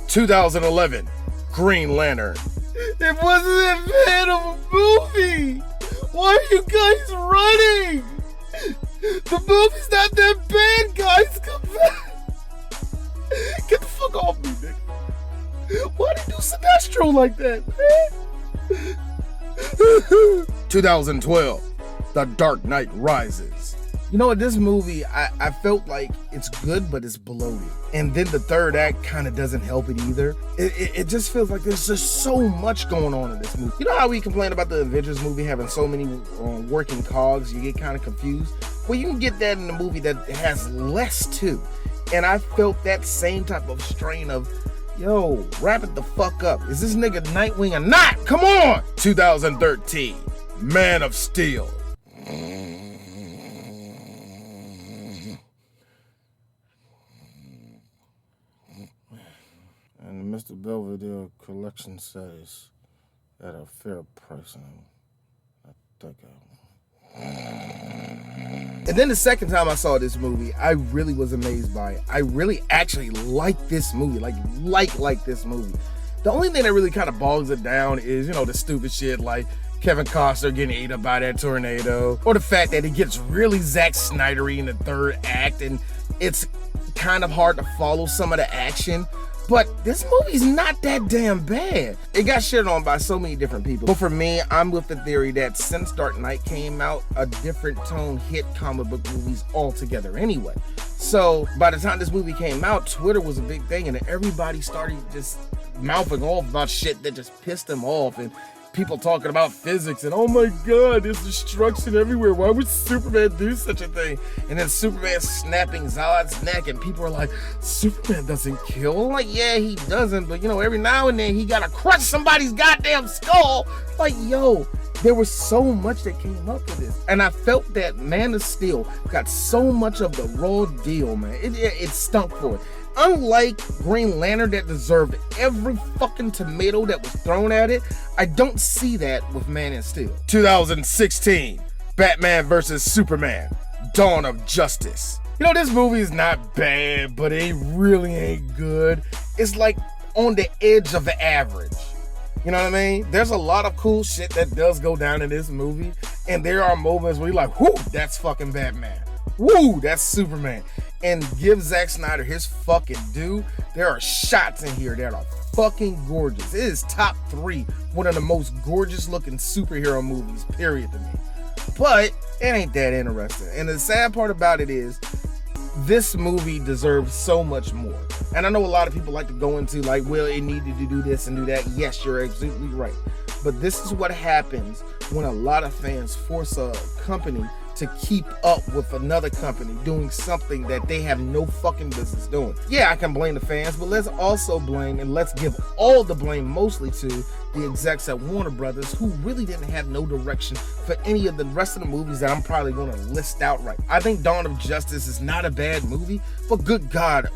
2011, Green Lantern. It wasn't that bad of a movie. Why are you guys running? The movie's not that bad, guys. Come back. Get the fuck off me, nigga. Why did you do Sinestro like that, man? 2012, The Dark Knight Rises. You know what, this movie, I felt like it's good, but it's bloated. And then the third act kind of doesn't help it either. It just feels like there's just so much going on in this movie. You know how we complain about the Avengers movie having so many working cogs, you get kind of confused? Well, you can get that in a movie that has less too. And I felt that same type of strain of, yo, wrap it the fuck up. Is this nigga Nightwing or not? Come on! 2013, Man of Steel. And Mr. Belvedere collection says at a fair price. I think And then the second time I saw this movie, I really was amazed by it. I really actually like this movie, like this movie. The only thing that really kind of bogs it down is, you know, the stupid shit like Kevin Costner getting ate up by that tornado, or the fact that it gets really Zack Snydery in the third act, and it's kind of hard to follow some of the action. But this movie's not that damn bad. It got shit on by so many different people. But for me, I'm with the theory that since Dark Knight came out, a different tone hit comic book movies altogether anyway. So by the time this movie came out, Twitter was a big thing, and everybody started just mouthing off about shit that just pissed them off, and people talking about physics and, oh my god, there's destruction everywhere. Why would Superman do such a thing? And then Superman snapping Zod's neck, and people are like, Superman doesn't kill. I'm like, yeah, he doesn't, but you know, every now and then he gotta crush somebody's goddamn skull. Like, yo, there was so much that came up with this. And I felt that Man of Steel got so much of the raw deal, man. It stunk for it. Unlike Green Lantern that deserved every fucking tomato that was thrown at it, I don't see that with Man of Steel. 2016, Batman vs. Superman, Dawn of Justice. You know, this movie is not bad, but it really ain't good. It's like on the edge of the average. You know what I mean? There's a lot of cool shit that does go down in this movie, and there are moments where you're like, whoo, that's fucking Batman. woo, that's Superman. And give Zack Snyder his fucking due. There are shots in here that are fucking gorgeous. It is top 3, one of the most gorgeous looking superhero movies, period, to me. But it ain't that interesting. And the sad part about it is, this movie deserves so much more. And I know a lot of people like to go into like, well, it needed to do this and do that. Yes, you're absolutely right. But this is what happens when a lot of fans force a company to keep up with another company doing something that they have no fucking business doing. Yeah, I can blame the fans, but let's also blame, and let's give all the blame mostly to the execs at Warner Brothers, who really didn't have no direction for any of the rest of the movies that I'm probably going to list out right. I think Dawn of Justice is not a bad movie, but good God,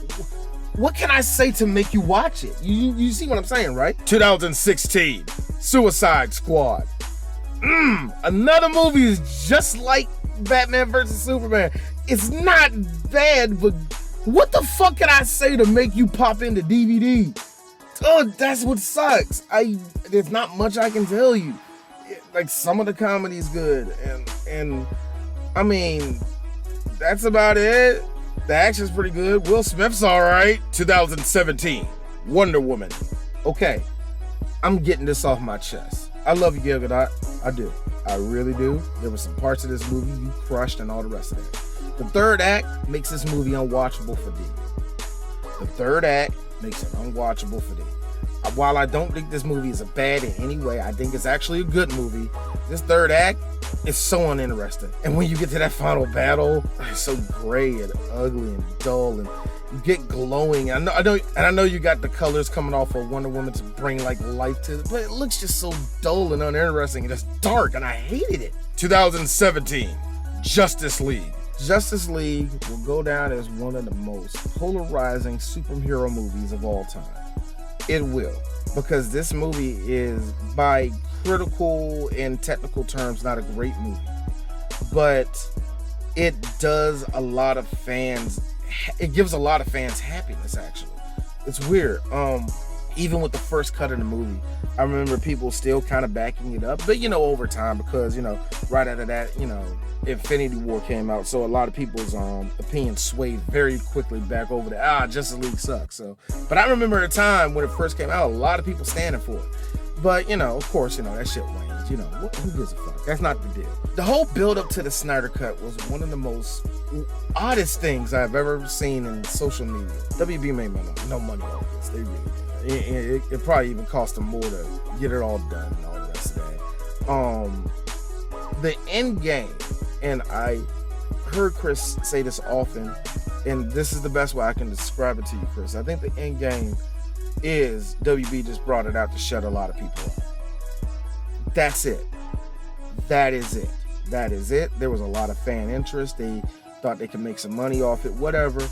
what can I say to make you watch it? You see what I'm saying, right? 2016, Suicide Squad. Another movie is just like Batman vs. Superman. It's not bad, but what the fuck can I say to make you pop into DVD? Oh, that's what sucks. There's not much I can tell you. Like, some of the comedy is good, and I mean, that's about it. The action's pretty good. Will Smith's all right. 2017, Wonder Woman. Okay, I'm getting this off my chest. I love you, Gal Gadot. I do. I really do. There were some parts of this movie you crushed and all the rest of it. The third act makes this movie unwatchable for D. The third act makes it unwatchable for D. While I don't think this movie is a bad in any way, I think it's actually a good movie. This third act is so uninteresting. And when you get to that final battle, it's so gray and ugly and dull, and you get glowing. I know you got the colors coming off of Wonder Woman to bring like life to it, but it looks just so dull and uninteresting and it's dark, and I hated it. 2017, Justice League. Justice League will go down as one of the most polarizing superhero movies of all time. It will, because this movie is, by critical and technical terms, not a great movie, but it does a lot of fans, it gives a lot of fans happiness, actually. It's weird. Even with the first cut of the movie, I remember people still kind of backing it up, but over time, because right out of that, Infinity War came out, so a lot of people's opinions swayed very quickly back over to Justice League sucks. So, but I remember a time when it first came out, a lot of people standing for it. But of course, that shit wanes. Who gives a fuck? That's not the deal. The whole build up to the Snyder Cut was one of the most oddest things I've ever seen in social media. WB made no money off this. They really did. It probably even cost them more to get it all done and all the rest of that. The end game. And I heard Chris say this often, and this is the best way I can describe it to you, Chris. I think the end game is WB just brought it out to shut a lot of people up. That's it. That is it. That is it. There was a lot of fan interest. They thought they could make some money off it, whatever.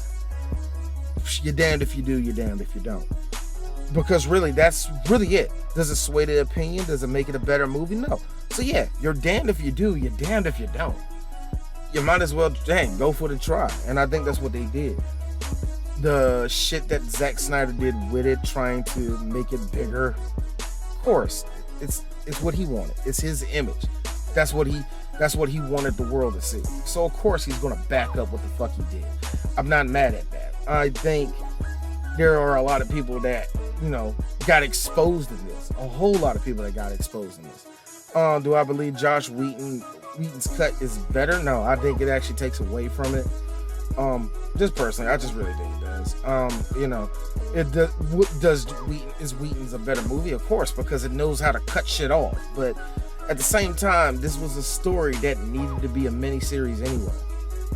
You're damned if you do, you're damned if you don't. Because really, that's really it. Does it sway the opinion? Does it make it a better movie? No. So yeah, you're damned if you do, you're damned if you don't. You might as well, go for the try. And I think that's what they did. The shit that Zack Snyder did with it, trying to make it bigger, of course, it's what he wanted. It's his image. That's what he wanted the world to see. So of course he's gonna back up what the fuck he did. I'm not mad at that. I think there are a lot of people that, got exposed in this. A whole lot of people that got exposed in this. Do I believe Josh Whedon's cut is better? No, I think it actually takes away from it. Just personally, I just really think it does. Is Whedon's a better movie? Of course, because it knows how to cut shit off. But at the same time, this was a story that needed to be a miniseries anyway.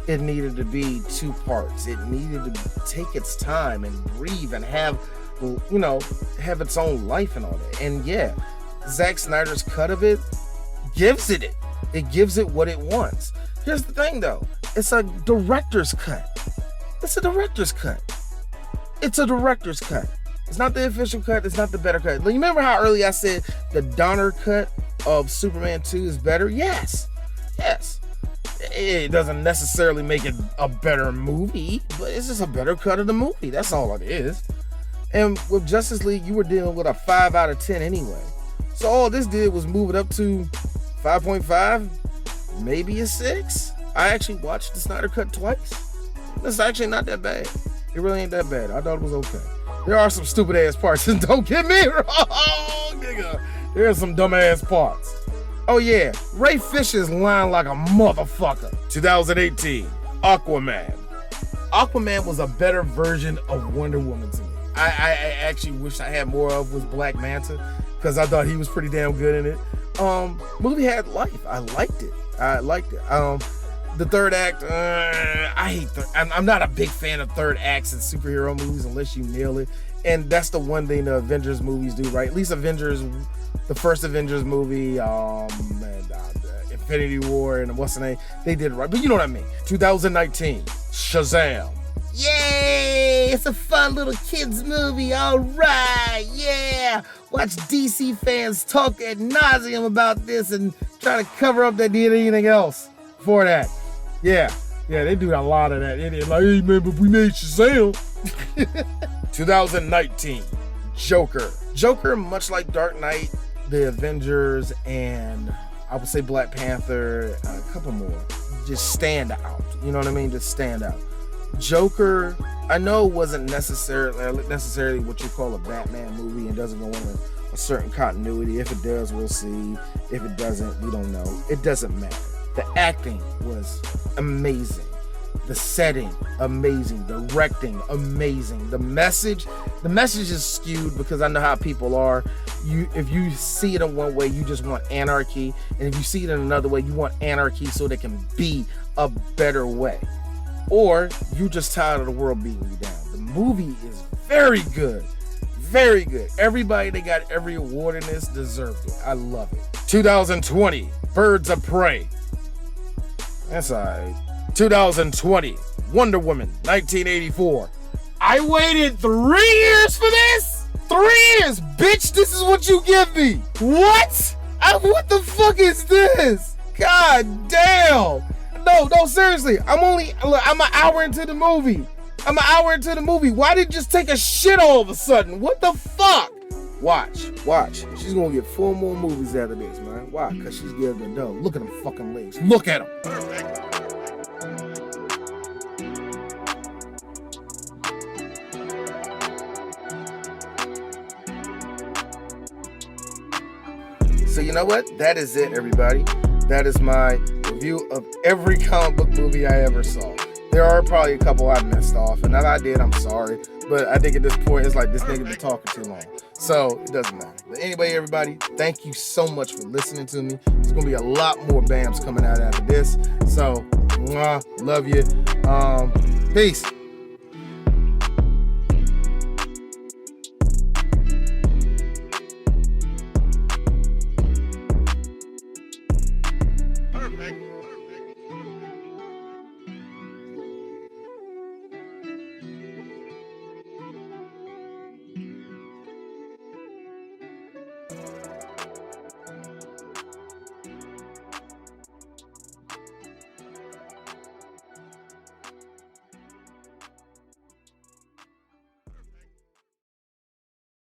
It needed to be 2 parts. It needed to take its time and breathe and have its own life and all that. And yeah, Zack Snyder's cut of it gives it. It gives it what it wants. Here's the thing though. It's a director's cut. It's a director's cut. It's a director's cut. It's not the official cut. It's not the better cut. You remember how early I said the Donner cut of Superman 2 is better? Yes. It doesn't necessarily make it a better movie, but it's just a better cut of the movie. That's all it is. And with Justice League, you were dealing with a 5 out of 10 anyway. So all this did was move it up to 5.5, maybe a 6. I actually watched the Snyder Cut twice. It's actually not that bad. It really ain't that bad. I thought it was okay. There are some stupid ass parts, and don't get me wrong, nigga. There are some dumb ass parts. Oh yeah, Ray Fisher's lying like a motherfucker. 2018, Aquaman. Aquaman was a better version of Wonder Woman to me. I actually wish I had more of was Black Manta, because I thought he was pretty damn good in it. Movie had life. I liked it. The third act, I'm not a big fan of third acts in superhero movies unless you nail it. And that's the one thing the Avengers movies do right. At least the first Avengers movie, and Infinity War, and what's the name? They did it right. But you know what I mean. 2019, Shazam. Yay! It's a fun little kids movie, all right, yeah! Watch DC fans talk ad nauseum about this and try to cover up that they did anything else for that. Yeah, they do a lot of that. They're like, hey man, but we made Shazam. 2019, Joker. Joker, much like Dark Knight, the Avengers, and I would say Black Panther, a couple more, just stand out. You know what I mean? Just stand out. Joker, I know it wasn't necessarily what you call a Batman movie and doesn't go in a certain continuity. If it does, we'll see. If it doesn't, we don't know. It doesn't matter. The acting was amazing. The setting, amazing. Directing, amazing. The message is skewed because I know how people are. If you see it in one way, you just want anarchy. And if you see it in another way, you want anarchy so there can be a better way. Or you just tired of the world beating you down. The movie is very good. Very good. Everybody that got every award in this deserved it. I love it. 2020, Birds of Prey. That's alright. 2020, Wonder Woman, 1984. I waited 3 years for this? 3 years, bitch, this is what you give me. What? What the fuck is this? God damn. No, seriously. I'm an hour into the movie. Why did it just take a shit all of a sudden? What the fuck? Watch. She's gonna get 4 more movies after this, man. Why? Because she's getting the dough. Look at them fucking legs. Look at them. So you know what? That is it, everybody. That is my review of every comic book movie I ever saw. There are probably a couple I messed off, and if I did, I'm sorry. But I think at this point, it's like this nigga been talking too long. So it doesn't matter. But anyway, everybody, thank you so much for listening to me. There's going to be a lot more BAMs coming out after this. So, love you. Peace.